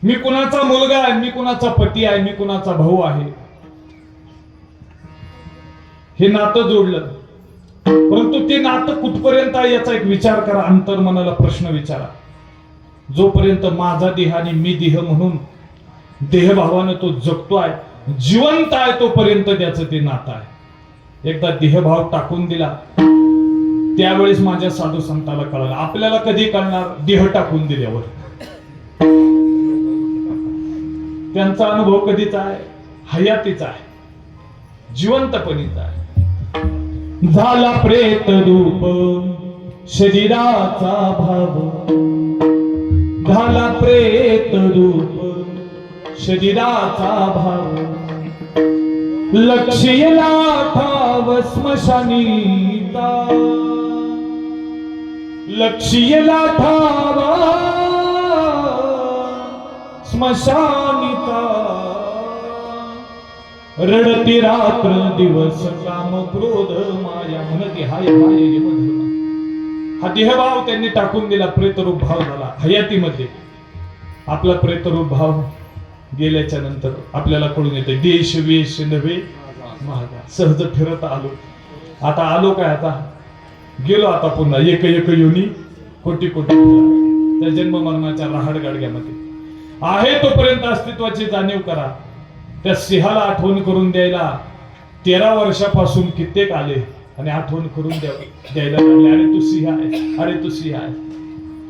मी कुणाचा मुलगा आहे, मी कुणाचा पती आहे, मी कुणाचा भाऊ आहे. हे नातं जोडलं. परंतु ते नातं कुठपर्यंत आहे याचा एक विचार करा. अंतर्मनाला प्रश्न विचारा. जोपर्यंत माझा देह आणि मी देह म्हणून देहभावानं तो जगतो आहे, जिवंत आहे, तोपर्यंत त्याचं ते नातं आहे. एकदा देहभाव टाकून दिला त्यावेळेस माझ्या साधू संताला कळलं. आपल्याला कधी कळणार? देह टाकून दिल्यावर. त्यांचा अनुभव कधीचा आहे? हयातीचा आहे, जिवंतपणीचा आहे. झाला प्रेत रूप शरीराचा भाव. झाला प्रेत रूप शरीराचा भाव. लक्ष्यला ठाव स्मशानीता. लक्ष्यला ठाव स्मशानिता. रडती रात्र दिवस काम क्रोध माया म्हणती हाय हाय यमधर्म. हा देहभाव त्यांनी टाकून दिला. प्रेतरूप भाव झाला हयातीमध्ये. आपला प्रेतरूप भाव गेल्याच्या नंतर आपल्याला कळून येते देश वेश नव्हे महागा. सहज फिरत आलो, आता आलो काय, आता गेलो, आता पुन्हा एक एक योनी कोटी कोटी त्या जन्म मरणाच्या रहाड गाडग्यामध्ये आहे तोपर्यंत अस्तित्वाची जाणीव करा. त्या सिंहाला आठवण करून द्यायला 13 वर्षापासून कित्येक आले आणि आठवण करून द्यायला लागले. अरे तू सिंह आहे, अरे तू सिंह आहे.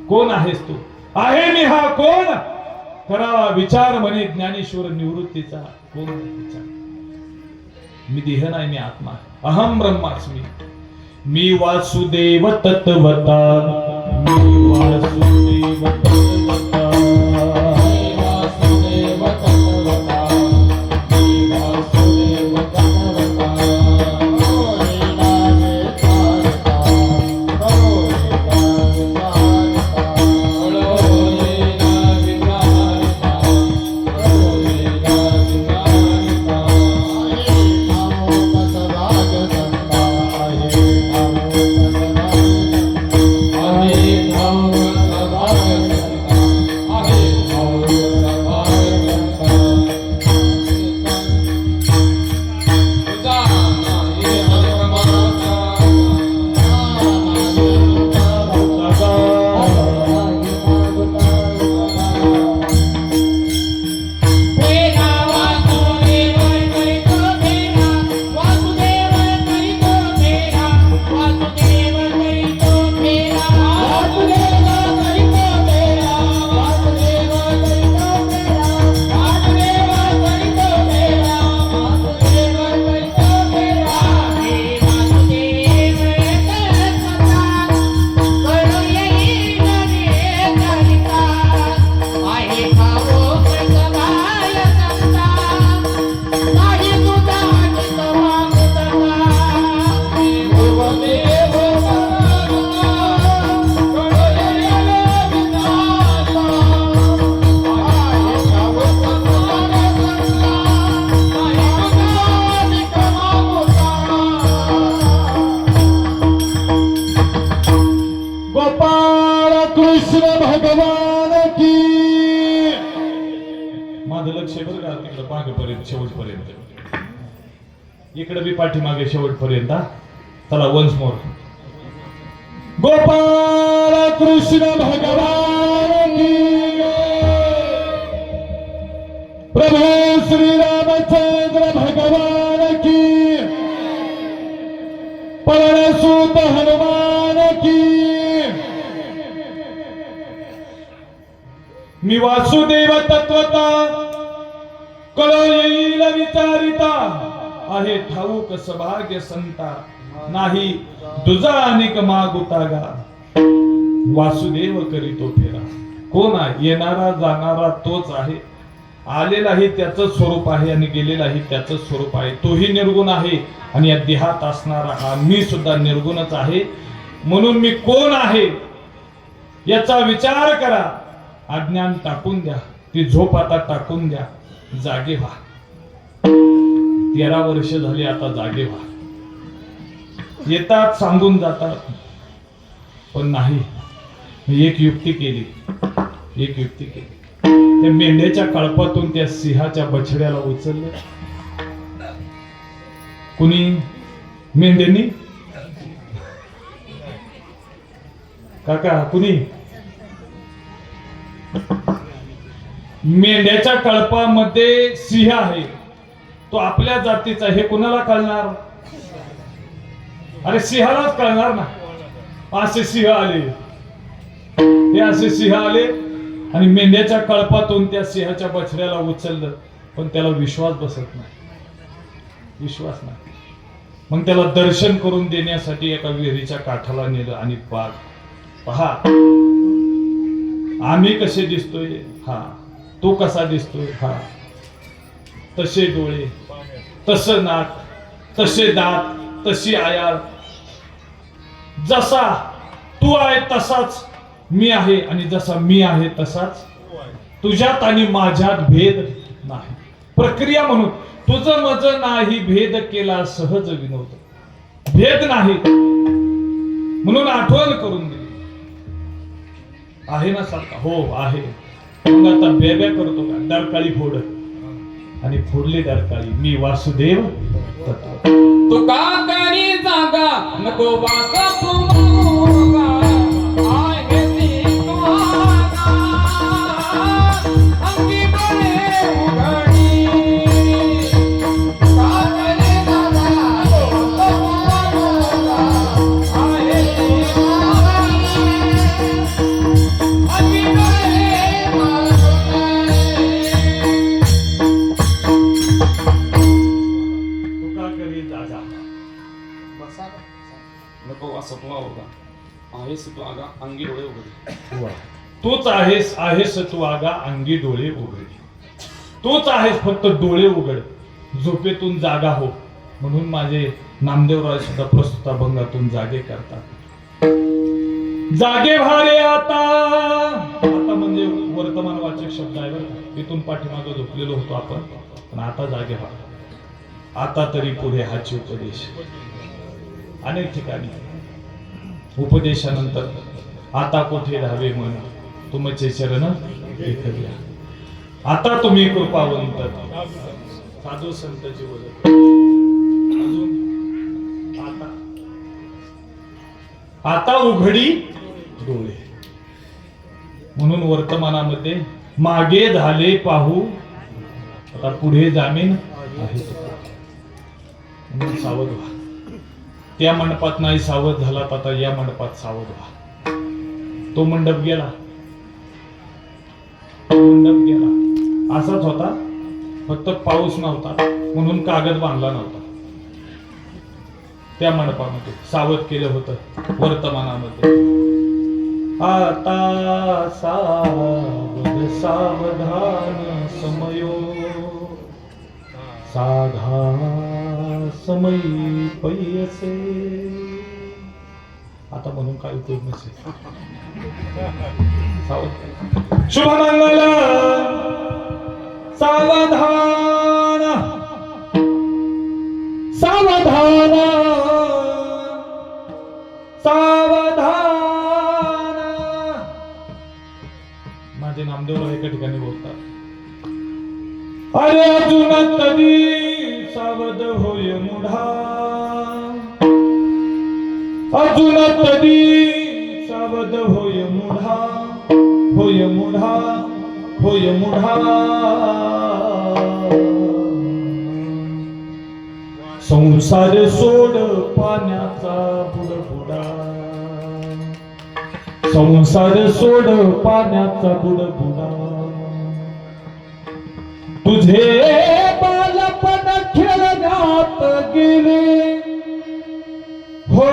कोण आहेस तू? आहे मी हा कोण? करावा विचार म्हणे ज्ञानेश्वर निवृत्तीचा. कोण आहे विचार? मी देह नाही, मी आत्मा आहे. अहम ब्रह्मास्मी. मी वासुदेव तत्वता. मी वासुदेव तत्वता. वासुदेव तत्वता वासुदेव तत्वता गोपाळ कृष्ण भगवान की. माझं लक्ष बरं का तिकडं मागेपर्यंत शेवटपर्यंत, इकडे बी पाठीमागे शेवटपर्यंत. चला वन्स मोर. गोपाळ कृष्ण भगवान की. प्रभू श्री रामचंद्र भगवान की. पवनसुत हनुमान की. मी वासुदेव तत्वता कळ येईल विचारिता. आहे ठाऊक सभाग्य संता. नाही तुझा अनेक मागुतागा. वासुदेव करीतो फेरा. कोण आहे? येणारा जाणारा तोच आहे. आलेलाही त्याच स्वरूप आहे आणि गेलेलाही त्याच स्वरूप आहे. तोही निर्गुण आहे आणि या देहात असणारा हा मी सुद्धा निर्गुणच आहे. म्हणून मी कोण आहे याचा विचार करा. अज्ञान टाकून द्या, ती झोप आता टाकून द्या, जागे व्हा. 13 वर्ष झाली, आता जागे व्हा. येतात सांगून जातात, पण नाही. मी एक युक्ती केली. त्या मेंढ्याच्या कळपातून त्या सिंहाच्या बछड्याला उचललं. कुणी? मेंढ्यांनी. काका कुणी? मेंढ्याच्या कळपामध्ये सिंह आहे, तो आपल्या जातीचा. हे कुणाला कळणार? अरे सिंहालाच कळणार ना. असे सिंह आले, हे असे सिंह आले आणि मेंढ्याच्या कळपातून त्या सिंहाच्या बछड्याला उचललं. पण त्याला विश्वास बसत नाही, विश्वास नाही. मग त्याला दर्शन करून देण्यासाठी एका विहिरीच्या काठाला नेलं आणि पहा आम्ही कसे दिसतोय, हा तो कसा दिसतोय, हा तसे डोळे, तसं नाक, तसे दात, तशी आयाळ. जसा तू आहे तसाच मी आहे आणि जसा मी आहे तसाच तुझ्यात आणि माझ्यात भेद नाही. प्रक्रिया म्हणून तुझं मज नाही भेद केला सहज विनोद. भेद नाही म्हणून आठवण करून दिली. आहे ना सारखा? हो आहे. मग आता बेब्या करतो का? डरकाळी फोड. आणि फोडली डरकाळी मी वासुदेव तत्व. तुका करी जागा नको वाचा तुमका आहे ती तुहागा अंगी डोळे उघडी तुका करी जागा नको वाचा आहे ती तुहागा अंगी डोळे तुका करी जागा नको वाचा तुहागा आहे ती तुहागा अंगी डोळे उघडी. तूच आहेस तू आगा अंगी डोळे उघडे. तूच आहेस फक्त डोळे उघड झोपेतून जागा हो. म्हणून माझे नामदेवराय सुद्धा प्रस्तुत अभंगातून जागे करतात. जागे भारे आता. आता म्हणजे वर्तमानवाचक शब्द आहे बरं का. इथून पाठीमागं झोपलेलो होतो आपण पण आता जागे व्हा. आता तरी पुढे हाची उपदेश. अनेक ठिकाणी उपदेशानंतर आता कोठे राहावे मन तुमचे चरण ऐकल्या. आता तुम्ही कृपावंत साधू संतची बोलत. अजून आता उघडी डोळे. म्हणून वर्तमानामध्ये मागे झाले पाहू आता पुढे जामीन आहे. म्हणून सावध व्हा. त्या मंडपात नाही सावध झालात आता या मंडपात सावध व्हा. तो मंडप गेला. मंडप गेला असाच होता फक्त पाऊस नव्हता म्हणून कागद बांधला नव्हता. त्या मंडपामध्ये सावध केलं होतं वर्तमानामध्ये. आता सावध सावधान समयो साधा समयी पैसे. आता म्हणून काय उपयोग नसेल. सावध शुभमंगल सावधान सावधान सावधान. माझे नामदेव एका ठिकाणी बोलतात. अरे अजून तरी सावध होय मुढा. अजून तरी सावध होय मुढा. होय मुढा होय मुढा. संसार सोड पाण्याचा बुडबुडा. संसार सोड पाण्याचा बुडबुडा. तुझे बालपण खेळण्यात गेले हो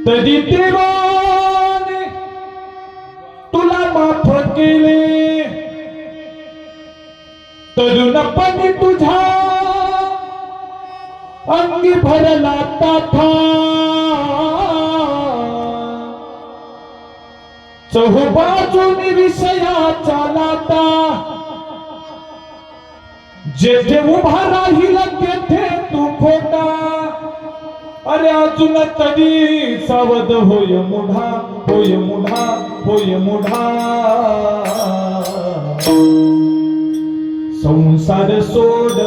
तरी देवाने तुला माफ केले. तरुणपणी तुझ्या अंगी भरला ताठा. चहूबाजूनी विषयाचा लाटा. जेथे उभा राहील तेथे तू खोटा. अरे अजून तरी सावध होय मुढा. होय मुढा होय मुढा. संसार सोड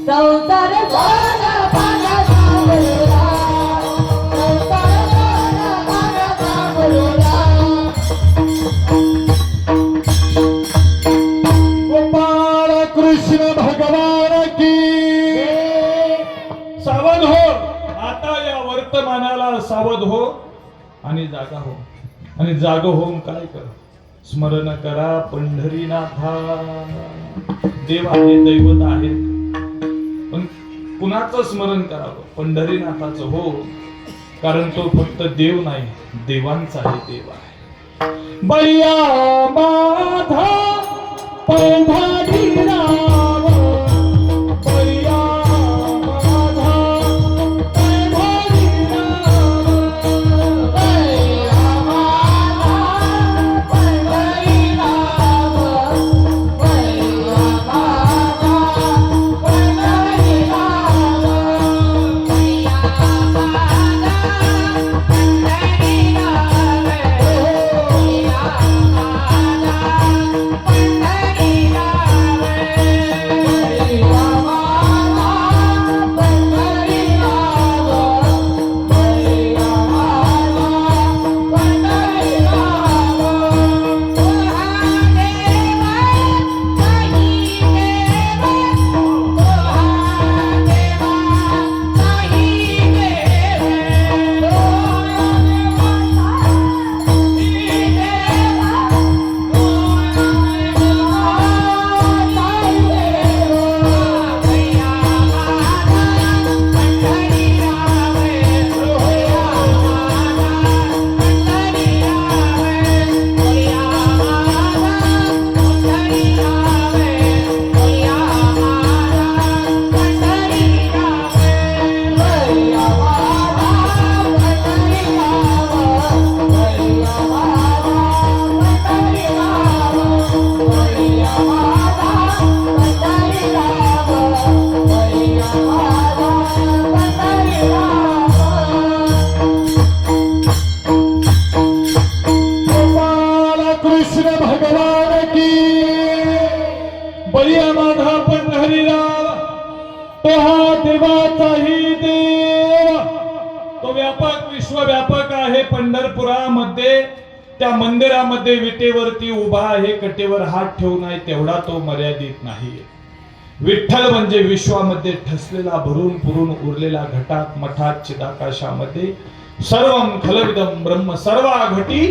संसार सोड पाण्याचा बुडबुडा. संसार सोड पाण्याचा बुडबुडा. गोपाळ कृष्ण भगवान की. सावध हो. आता या वर्तमानाला सावध हो आणि जागा हो. आणि जाग होऊन काय कर स्मरण करा पंढरीनाथा. देव आहे दैवत आहे पण कुणाचं स्मरण करावं पंढरीनाथाचं हो. कारण तो फक्त देव नाही देवांचा आहे देव आहे. बैया माझा पंढरीराव. बैया माझा व्यापक विश्वव्यापक आहे पंढरपुरामध्ये. त्या मंदिरामध्ये विटेवरती उभा आहे, कटेवर हात ठेवून आहे, तेवढा तो मर्यादित नाही. विठ्ठल म्हणजे विश्वामध्ये ठसलेला भरून पुरून उरलेला घटात मठात चिदाकाशामध्ये सर्वं खलविदं ब्रह्म सर्वा घटी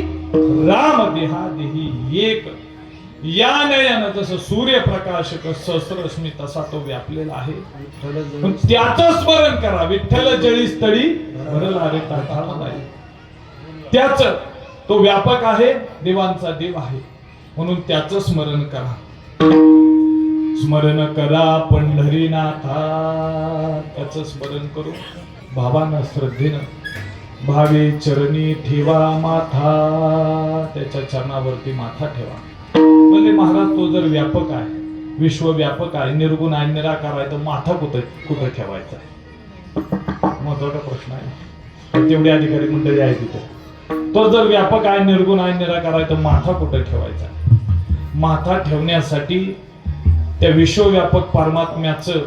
राम देहादेही एक. या नयन जसं सूर्यप्रकाश सहस्ररश्मी तसा तो व्यापलेला आहे. पण त्याचं स्मरण करा. विठ्ठल जळी स्थळी भरला रे ताठाला नाही. त्याच तो व्यापक आहे, देवांचा देव आहे, म्हणून त्याचं स्मरण करा. स्मरण करा पंढरीनाथा. त्याचं स्मरण करू भावानं श्रद्धेनं भावे चरणी ठेवा माथा. त्याच्या चरणावरती माथा ठेवा. म्हणजे महाराज तो जर व्यापक आहे, विश्वव्यापक आहे, निर्गुण आहे, निराकार आहे, तर माथा कुठं ठेवायचा आहे? महत्वाचा प्रश्न आहे. तेवढे अधिकारी मंडळी आहे तिथे. तो जर व्यापक आहे, निर्गुण आहे, निराकार आहे, तर माथा कुठं ठेवायचा? माथा ठेवण्यासाठी त्या विश्वव्यापक परमात्म्याचं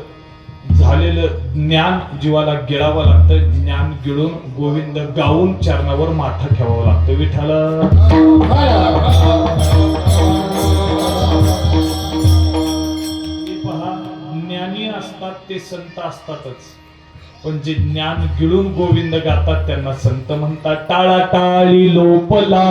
झालेलं ज्ञान जीवाला गिळावं लागतं. ज्ञान गिळून गोविंद गाऊन चरणावर माथा ठेवावा लागतो. विठ्ठल पहा, ज्ञानी असतात ते संत असतातच, पण जे ज्ञान गिळून गोविंद गातात त्यांना संत म्हणतात. टाळाटाळी लोपला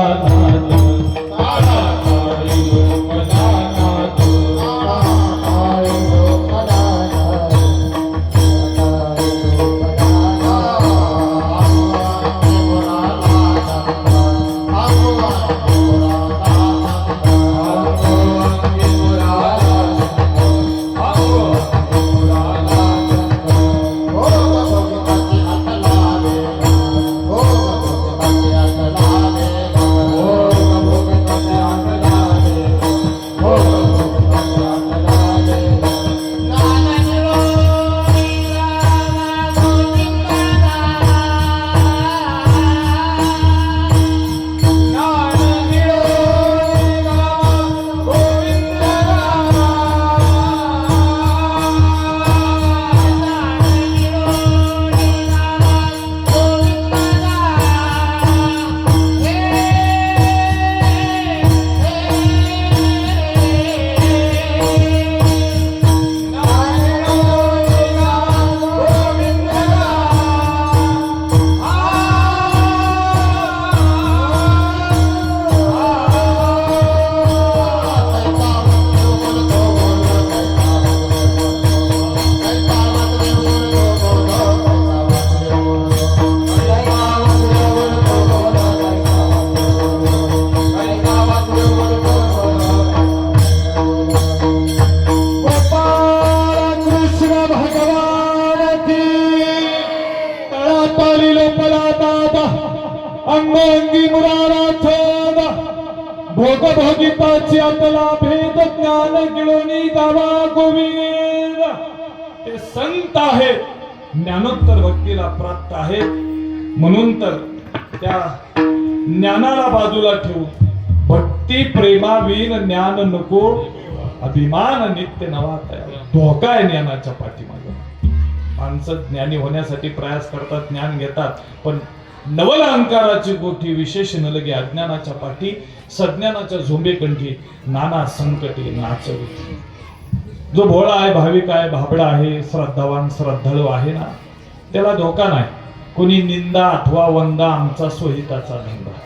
अंगी मुराराथोद भोग भोगिताची आतला भेद ज्ञान गिळोनी गावा गोविंद. ते संत आहेत, ज्ञानोत्तर भक्तीला प्राप्त आहेत. म्हणून तर त्या ज्ञानाला बाजूला ठेवून भक्ती प्रेमाविन ज्ञान नको अभिमान नित्य नवा तयार. धोका आहे ज्ञानाच्या पाठीमागे. माणसं ज्ञानी होण्यासाठी प्रयास करतात, ज्ञान घेतात, पण नवल अहंकाराची गोठी विशेष न लगे अज्ञानाच्या पाठी सज्ञानाच्या झोंबेकंठी नाना संकटे नाचवी. जो भोळा आहे, भाविक आहे, भाबडा आहे, श्रद्धावान श्रद्धाळू आहे ना, त्याला धोका नाही. कोणी निंदा अथवा वंदा आमचा सोहिताचा धंदा.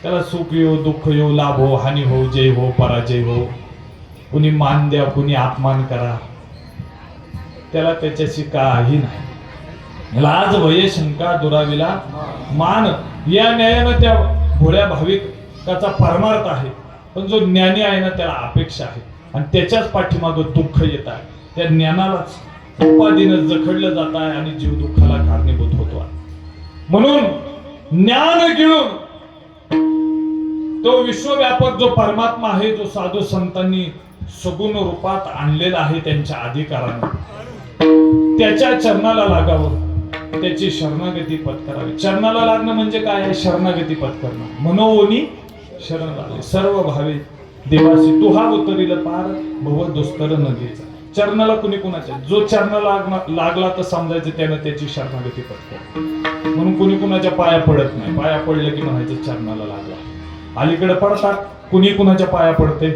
त्याला सुख येऊ दुःख येऊ लाभ हो हानी हो जय हो पराजय हो, कुणी मान द्या कुणी अपमान करा, त्याला त्याच्याशी काही नाही. लाज भय शंका दुराविला मान या न्यायानं त्या भोळ्या भाविकाचा परमार्थ आहे. पण जो ज्ञानी आहे ना त्याला अपेक्षा आहे आणि त्याच्याच पाठीमागं दुःख येत आहे. त्या ज्ञानालाच उपाधीनं जखडलं जात आहे आणि जीव दुःखाला कारणीभूत होतो आहे. म्हणून ज्ञान गिळून तो विश्वव्यापक जो परमात्मा आहे, जो साधू संतांनी सगुण रूपात आणलेला आहे त्यांच्या अधिकाराने, त्याच्या चरणाला लागावं, त्याची शरणागती पत्करावी. चरणाला लागणं म्हणजे काय आहे? शरणागती पत्करणं. मनोवनी शरण लागले सर्व भावे देवासी, तू हा उतरील पार भव दुस्तर नदीचा. चरणाला कुणी कुणाच्या जो चरणाला लागला तर समजायचं त्यानं त्याची शरणागती पटते. म्हणून कुणी कुणाच्या पाया पडत नाही. पाया पडलं की म्हणायचं चरणाला लागला. अलीकडे पडतात, कुणी कुणाच्या पाया पडते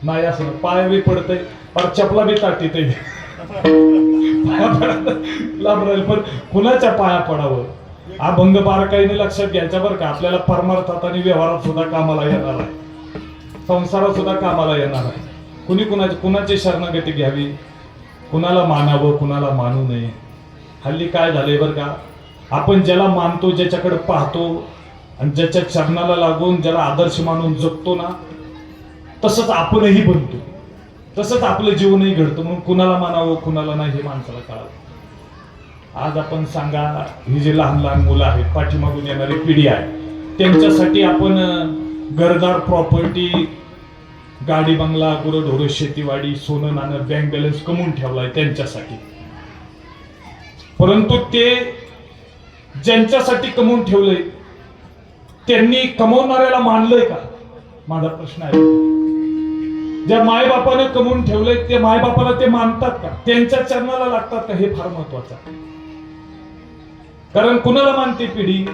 नाही असं नाही. पाया बी पडते, पर चपला बी ताटीत लांबरायला, पण कुणाच्या पाया पडावं हा भंग बारकाईने लक्षात घ्यायचा बरं का. आपल्याला परमार्थात आणि व्यवहारात सुद्धा कामाला येणार आहे, संसारात सुद्धा कामाला येणार आहे. कुणी कुणाची शरणागती घ्यावी, कुणाला मानावं, कुणाला मानू नये. हल्ली काय झालंय बरं का, आपण ज्याला मानतो, ज्याच्याकडे पाहतो आणि ज्याच्या चरणाला लागून ज्याला आदर्श मानून जगतो ना, तसंच आपणही बनतो, तसंच आपलं जीवनही घडतं. म्हणून कुणाला मानावं कुणाला नाही हे माणसाला कळावं. आज आपण सांगा, ही जी लहान लहान मुलं आहेत, पाठीमागून येणारी पिढी आहे, त्यांच्यासाठी आपण घरदार, प्रॉपर्टी, गाडी बंगला, गुरंढोरं, शेतीवाडी, सोनं नाणं, बँक बॅलन्स कमवून ठेवलाय त्यांच्यासाठी. परंतु ते ज्यांच्यासाठी कमवून ठेवलंय त्यांनी कमवणाऱ्याला मानलंय का, माझा प्रश्न आहे. ज्या मायबापाने कमवून ठेवलंय ते मायबापाला ते मानतात का, त्यांच्या चरणाला लागतात का, हे फार महत्वाचं आहे. कारण कुणाला मानते पिढी.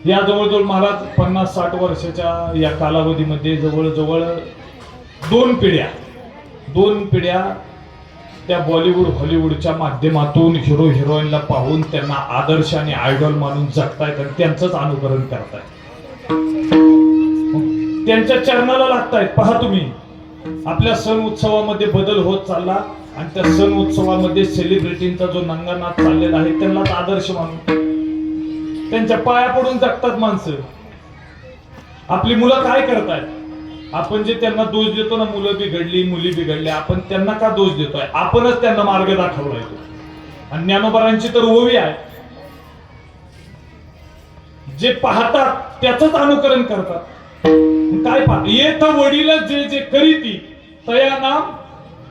या जवळजवळ महाराज 50-60 वर्षाच्या या कालावधीमध्ये जवळजवळ दोन पिढ्या त्या बॉलिवूड हॉलिवूडच्या माध्यमातून हिरो हिरोईनला पाहून त्यांना आदर्श आणि आयडॉल मानून जगतायत आणि त्यांचंच अनुकरण करतायत, त्यांच्या चरणाला लागतायत. पहा तुम्ही, आपल्या सण उत्सवामध्ये बदल होत चालला आणि त्या सण उत्सवामध्ये सेलिब्रिटींचा जो नंगानाथ चाललेला आहे त्यांनाच आदर्श मानून त्यांच्या पाया पडून जगतात माणसं. आपली मुलं काय करतायत, आपण जे त्यांना दोष देतो ना, मुलं बिघडली, मुली बिघडल्या, आपण त्यांना का दोष देतोय, आपणच त्यांना मार्ग दाखवलाय. आणि ज्ञानोबारांची तर ओवी आहे, जे पाहतात त्याच अनुकरण करतात. काय पाहत येत वडील जे जे करीती तया नाम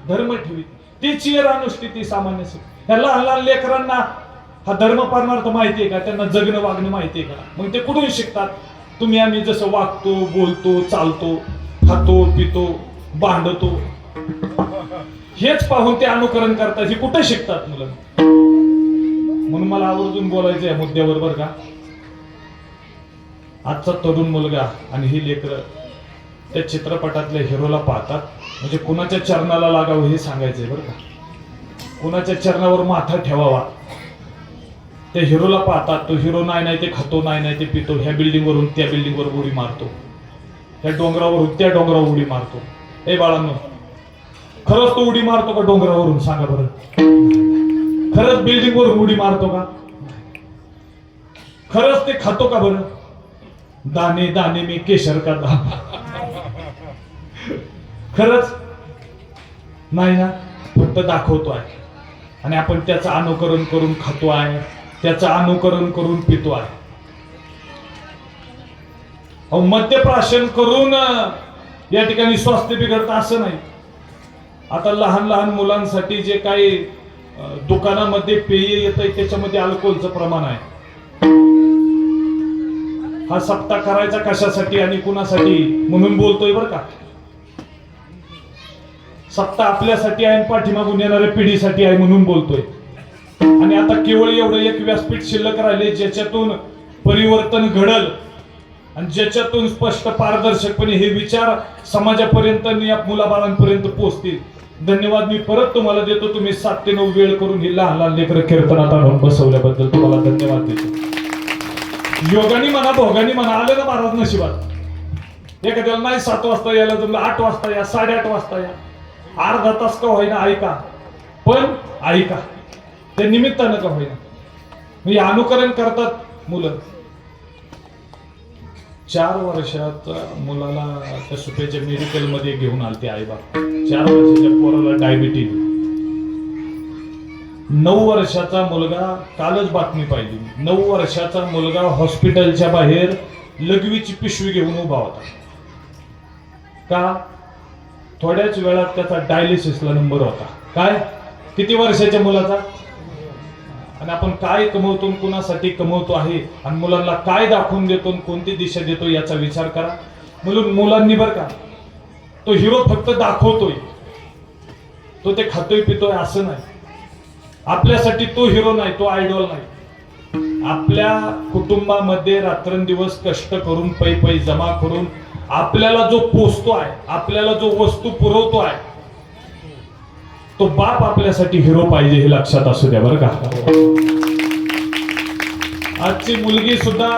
धर्म ठेवी, तीची अनुष्ठिती सामान्य. ह्या लहान लहान लेकरांना हा धर्म परमार्थ माहितीये का, त्यांना जगणं वागणं माहितीये का, मग ते कुठून शिकतात. तुम्ही आम्ही जसं वागतो, बोलतो, चालतो, खातो, पितो, भांडतो, हेच पाहून ते अनुकरण करतात. हे कुठे शिकतात मुलं. म्हणून मला आवर्जून बोलायचं या मुद्द्यावर बरं का. आजचा तरुण मुलगा आणि ही लेकरं त्या चित्रपटातल्या हिरोला पाहतात म्हणजे कुणाच्या चरणाला लागावं हे सांगायचंय बरं का. कुणाच्या चरणावर माथा ठेवावा. त्या हिरोला पाहतात, तो हिरो नाही ते खातो, नाही ते पितो, ह्या बिल्डिंग वरून त्या बिल्डिंग वर उडी मारतो, ह्या डोंगरावरून त्या डोंगरावर उडी मारतो. ए बाळांनो, खरंच तो उडी मारतो का डोंगरावरून, सांगा बरं. खरंच बिल्डिंग वरून उडी मारतो का, खरंच ते खातो का बरं. दाणे दाणे में केशर का दाना, खरंच नाही ना, फक्त दाखवतो आहे. आणि आपण त्याचं अनुकरण करून खातो आहे, त्याचं अनुकरण करून पितो आहे. मद्यप्राशन करून या ठिकाणी स्वास्थ्य बिघडतं असं नाही. आता लहान लहान मुलांसाठी जे काही दुकानामध्ये पेय येत आहे त्याच्यामध्ये अल्कोहोलचं प्रमाण आहे. हा सप्ताह करायचा कशासाठी आणि कुणासाठी म्हणून बोलतोय बरं का. सप्ताह आपल्यासाठी आहे, पाठीमागून येणाऱ्या पिढीसाठी आहे म्हणून बोलतोय. आणि आता केवळ एवढं एक व्यासपीठ शिल्लक राहिले ज्याच्यातून परिवर्तन घडल आणि ज्याच्यातून स्पष्ट पारदर्शकपणे हे विचार समाजापर्यंत आणि मुलाबाळांपर्यंत पोहोचतील. धन्यवाद मी परत तुम्हाला देतो. तुम्ही 7 ते 9 वेळ करून ही लहान लहान लेकरं कीर्तनात आणून बसवल्याबद्दल तुम्हाला धन्यवाद देतो. योगानी म्हणा भोगानी म्हणा आले ना महाराज नशिबात. एखाद्याला नाही 7 वाजता यायला जमलं, 8 वाजता या, 8:30 वाजता या, अर्धा तास का होईना ऐका, पण ऐका, ते निमित्तानं का होईना. म्हणजे अनुकरण करतात मुलं. 4 वर्षाच्या मुलाला त्या सुप्याच्या मेडिकल मध्ये घेऊन आलते आईबाप. 4 वर्षाच्या पोराला डायबिटीज. 9 वर्षाचा मुलगा, कालच बातमी पाहिली, 9 वर्षाचा मुलगा हॉस्पिटलच्या बाहेर लघवीची पिशवी घेऊन उभा होता. का? थोड्याच वेळात त्याचा डायलिसिसला नंबर होता. काय? किती वर्षाच्या मुलाचा? आणि आपण काय कमवतो, कुणासाठी कमवतो आहे आणि मुलांना काय दाखवून देतो, कोणती दिशा देतो याचा विचार करा. म्हणून मुलांनी बरं का, तो हिरो फक्त दाखवतोय, तो ते खातोय पितोय असं नाही. आपल्यासाठी तो हिरो नाही, तो आयडॉल नाही. आपल्या कुटुंबामध्ये रात्रंदिवस कष्ट करून पै जमा करून आपल्याला जो पोसतो आहे, आपल्याला जो वस्तू पुरवतो आहे, तो बाप आपल्यासाठी हिरो पाहिजे हे लक्षात असू द्या बरं का. आजची मुलगी सुद्धा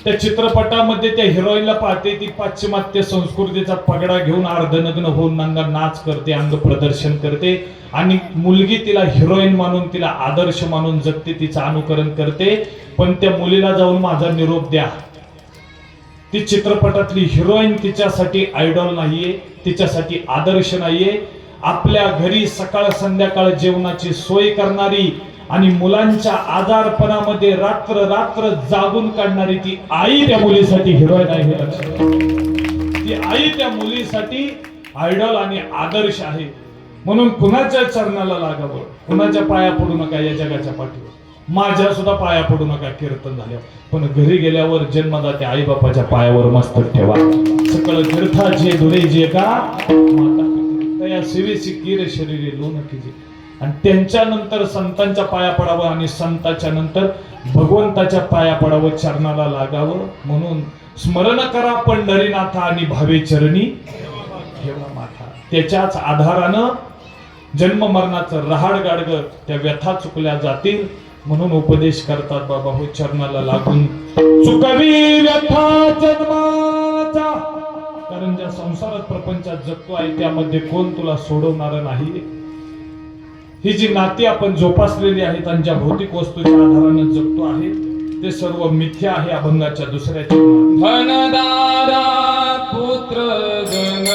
त्या चित्रपटामध्ये त्या हिरोईनला पाहते, ती पाश्चिमात्य संस्कृतीचा पगडा घेऊन अर्धनग्न होऊन नंगा नाच करते, अंग प्रदर्शन करते आणि मुलगी तिला हिरोईन मानून, तिला आदर्श मानून जगते, तिचं अनुकरण करते. पण त्या मुलीला जाऊन माझा निरोप द्या, ती चित्रपटातली हिरोईन तिच्यासाठी आयडॉल नाहीये, तिच्यासाठी आदर्श नाहीये. आपल्या घरी सकाळ संध्याकाळ जेवणाची सोय करणारी आणि मुलांच्या आजारपणामध्ये रात्र रात्र जागून काढणारी ती आई त्या मुलीसाठी हिरोईन आहे हे लक्षात. ती आई त्या मुलीसाठी आयडॉल आणि आदर्श आहे. म्हणून कुणाच्या चरणाला लागावं, कुणाच्या पाया पडू नका या जगाच्या पाठीवर. माझ्या सुद्धा पाया पडू नका कीर्तन झाल्यावर, पण घरी गेल्यावर जन्मदात्या आई बापाच्या पायावर मस्तक ठेवा. सकळ तीर्थाचे दुरे जे का माता त्या सेवेची कीर शरीरे लोन कीजे. आणि त्यांच्यानंतर संतांच्या पाया पडावं आणि संतांच्या नंतर भगवंताच्या पाया पडावं, चरणाला लागावं. म्हणून स्मरण करा पंढरीनाथा आणि भावे चरणी ठेवा माथा. त्याच्याच आधारानं जन्म मरणाचं रहाड गाडग त्या व्यथा चुकल्या जातील. म्हणून उपदेश करतात बाबा हो, चरणाला लागून चुकवी व्यथा जन्माचा. कारण ज्या संसारात प्रपंचात जगतो आहे त्यामध्ये कोण तुला सोडवणार नाही. ही जी नाती आपण जोपासलेली आहेत आणि ज्या भौतिक वस्तूच्या आधारानं जगतो आहे ते सर्व मिथ्या आहे. अभंगाच्या दुसऱ्या धनदारा पुत्र जन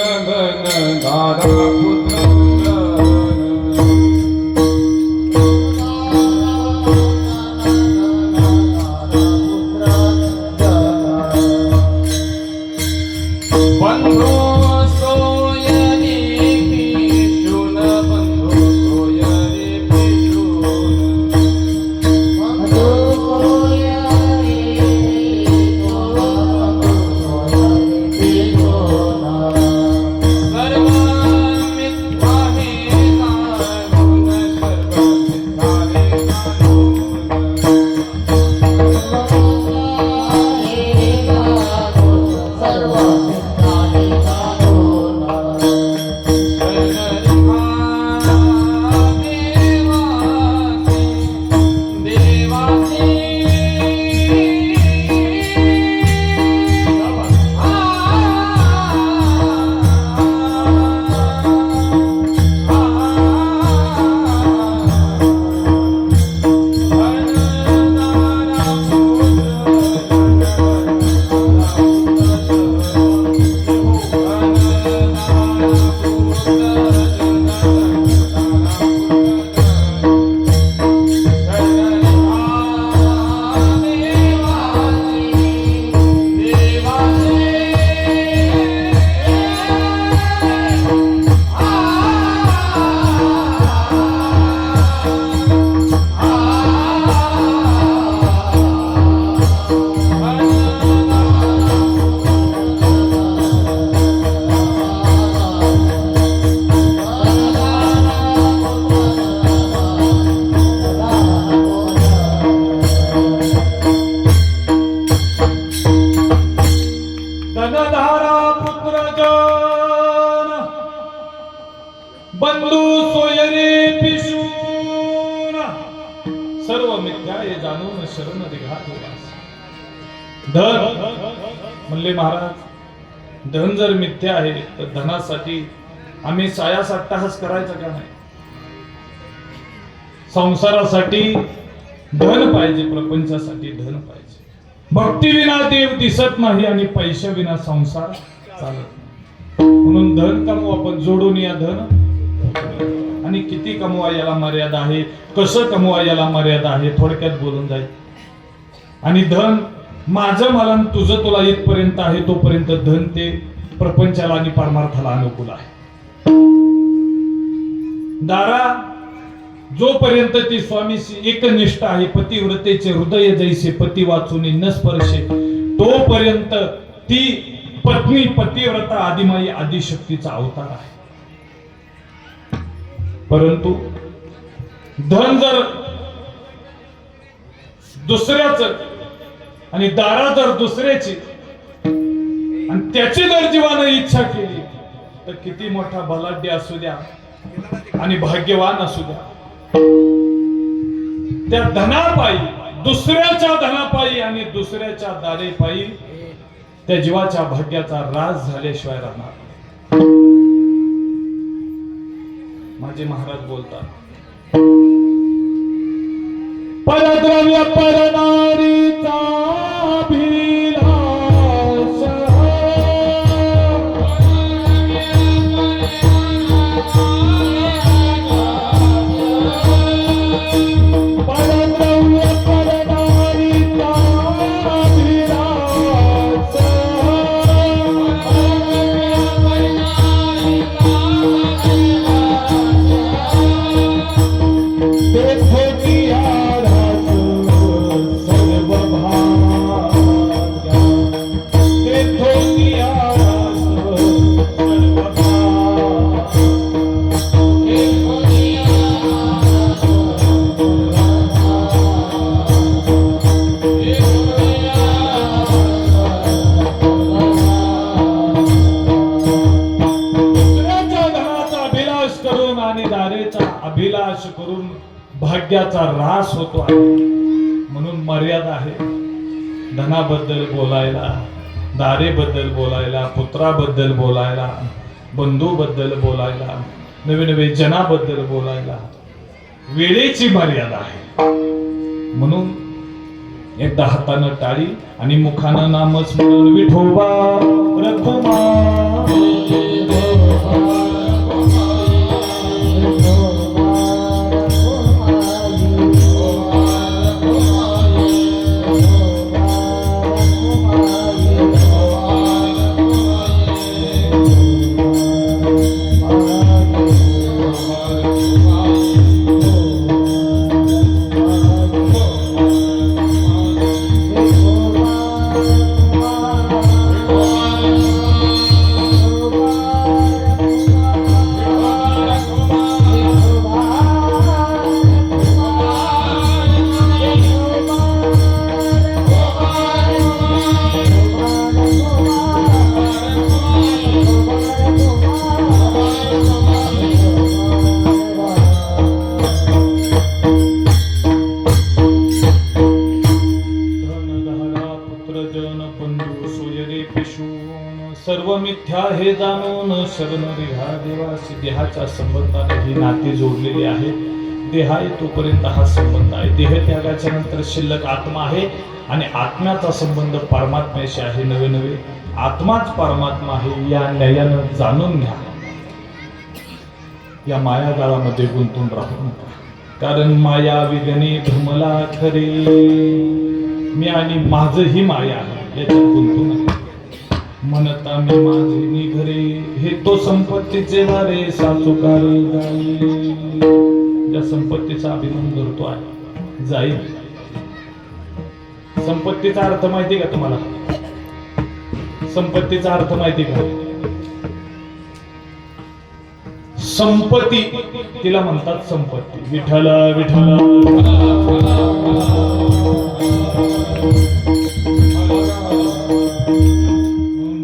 धनदारा पुत्र बंधू सोयरे पिशून सर्व मिथ्या हे जाणून शरण निघात धन म्हणले महाराज. धन जर मिथ्या आहे तर धनासाठी आम्ही सायास अट्टहास करायचा का नाही. संसारासाठी धन पाहिजे, प्रपंचासाठी धन पाहिजे. भक्ती विना देव दिसत नाही आणि पैशा विना संसार चालत नाही. म्हणून धन कमवू आपण जोडून या धन. आणि किती कमवा याला मर्यादा आहे, कसं कमवा याला मर्यादा आहे, थोडक्यात बोलून जाईल. आणि धन माझं मला तुझं तुला इथपर्यंत आहे तोपर्यंत धन ते प्रपंचाला आणि परमार्थाला अनुकूल आहे. दारा जोपर्यंत ती स्वामीशी एकनिष्ठ आहे, पतिव्रतेचे हृदय जैसे पती वाचून न स्पर्शे, तोपर्यंत ती पत्नी पतिव्रता आदिमाई आदिशक्तीचा अवतार आहे. परंतु धन जर दुसऱ्याच आणि दारा जर दुसऱ्याची आणि त्याची जर जीवानं इच्छा केली तर किती मोठा बलाढ्य असू द्या आणि भाग्यवान असू द्या, त्या धनापायी, दुसऱ्याच्या धनापायी आणि दुसऱ्याच्या दारेपायी त्या जीवाच्या भाग्याचा रास झाल्याशिवाय राहणार. माझे महाराज बोलतात, परद्रव्य परनारीचा अभिलाष, परद्रव्य परनारीचा अभिलाष, तेथे नियाराच सर्व भाग्य, तेथे नियाराच सर्व भाग्य. दुसऱ्याच्या धनाचा अभिलाष करून आणि दारेचा अभिलाष करून भाग्याचा रास होतो आहे. म्हणून मर्यादा आहे. धनाबद्दल बोलायला, दारेबद्दल बोलायला, पुत्राबद्दल बोलायला, बंधूबद्दल बोलायला, नवे नवे जनाबद्दल बोलायला वेळेची मर्यादा आहे. म्हणून एकदा हातानं टाळी आणि मुखानं नामस्मरण विठोबा रखुमा. सर्व मिथ्या हे जाणून शरण ह्या देवाशी देहाच्या संबंधाने ही नाती जोडलेली आहे. देह आहे तोपर्यंत हा संबंध आहे. देह त्यागाच्या नंतर शिल्लक आत्मा आहे आणि आत्म्याचा संबंध परमात्म्याशी आहे. नवे नवे आत्माच परमात्मा आहे या न्यायानं जाणून घ्या. या मायाजाळामध्ये गुंतून राहू नका. कारण माया विगणे भ्रमला खरे, मी आणि माझं ही माया आहे याच्यात गुंतू नका. म्हणता मी माझे निघरे, हे तो संपत्तीचे वारे साचुकारे जाई. ज्या संपत्तीचा अभिमान करतो आहे जाईल. संपत्तीचा अर्थ माहिती का तुम्हाला? संपत्तीचा अर्थ माहिती का? संपत्ती तिला म्हणतात संपत्ती. विठ्ठल विठ्ठल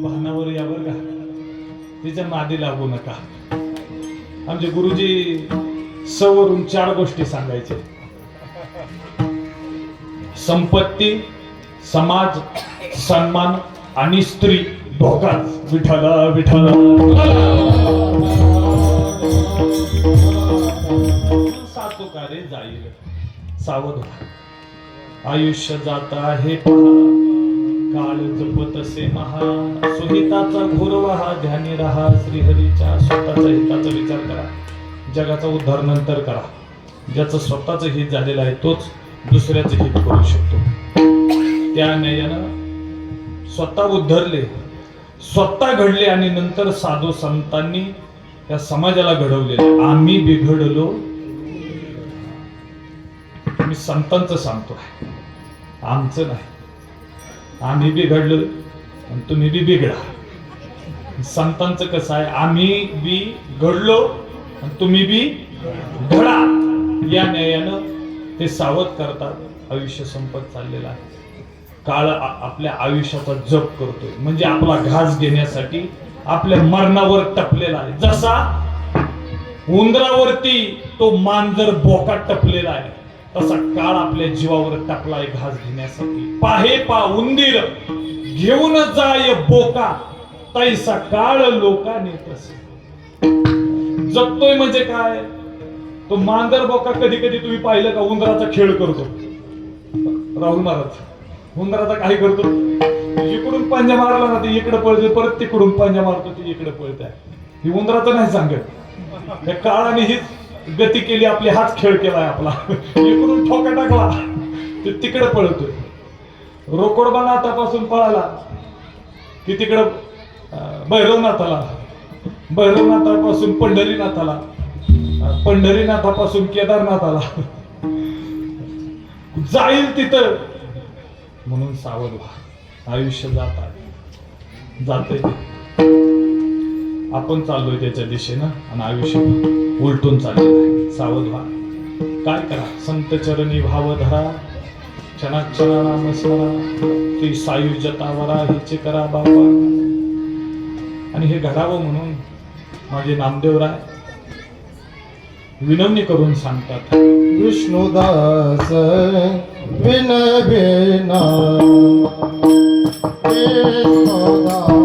भानावर यावर का तिच्या नादी लागू नका. आमचे गुरुजी सवरून 4 गोष्टी सांगायचे. संपत्ती, समाज, सन्मान आणि स्त्री दोघांच. विठ्ठल विठ्ठल सातुकारे जाईल. सावध व्हा. आयुष्य जात आहे पहा, काळ जपतसे महा. सुहिताचा घोर वहा, ध्यानी रहा श्रीहरीच्या. स्वतःच्या हिताचा विचार करा, जगाचा उद्धार नंतर करा. ज्याचं स्वतःचं हित झालेलं आहे तोच दुसऱ्याचं हित करू शकतो. त्या न्यायानं स्वतः उद्धरले, स्वतः घडले आणि नंतर साधू संतांनी या समाजाला घडवलेले. आम्ही बिघडलो, मी संतांचं सांगतो, आमचं नाही. आम्ही बिघडलो आणि तुम्ही बी बिघडा. संतांचं कसं आहे, आम्ही बी घडलो आणि तुम्ही बी घडा या न्यायानं ते सावध करतात. आयुष्य संपत चाललेलं आहे. काळ आपल्या आयुष्याचा जप करतोय, म्हणजे आपला घास घेण्यासाठी आपल्या मरणावर टपलेला आहे. जसा उंदरावरती तो मांजर बोका टपलेला आहे, तसा काळ आपल्या जीवावर टपलाय घास घेण्यासाठी. पाहे पा उंदीर घेऊन जाय बोका, तैसा काळ लोकांनी तसे. जगतोय म्हणजे काय? तो मांजर बोका कधी कधी तुम्ही पाहिलं का उंदराचा खेळ करतो? राहुल महाराज उंदराचा काय करतो? इकडून पंजा मारला ना ते इकडे पळते, परत तिकडून पंजा मारतो ते इकडे पळत आहे. ही उंदराचं नाही सांगत. या काळाने हीच गती केली आपली, हाच खेळ केलाय आपला. इकडून ठोका टाकला ते तिकडे पळतोय. रोकडबा नाथापासून पळाला की तिकडं भैरवनाथाला, भैरवनाथापासून पंढरीनाथाला, पंढरीनाथापासून केदारनाथाला जाईल तिथं. म्हणून सावध व्हा. आयुष्य जात आहे, जाते. आपण चाललोय त्याच्या दिशेनं आणि आयुष्य उलटून चाललेलं आहे. सावध व्हा. काय करा? संत चरणी भाव धरा, क्षणाक्षणा नाम स्मरा, ती सायुज्यता वरा हिचे करा बाबा. आणि हे घडावं म्हणून माझे नामदेवराय विनवणी करून सांगतात. विष्णुदास विनय विना विष्णुदास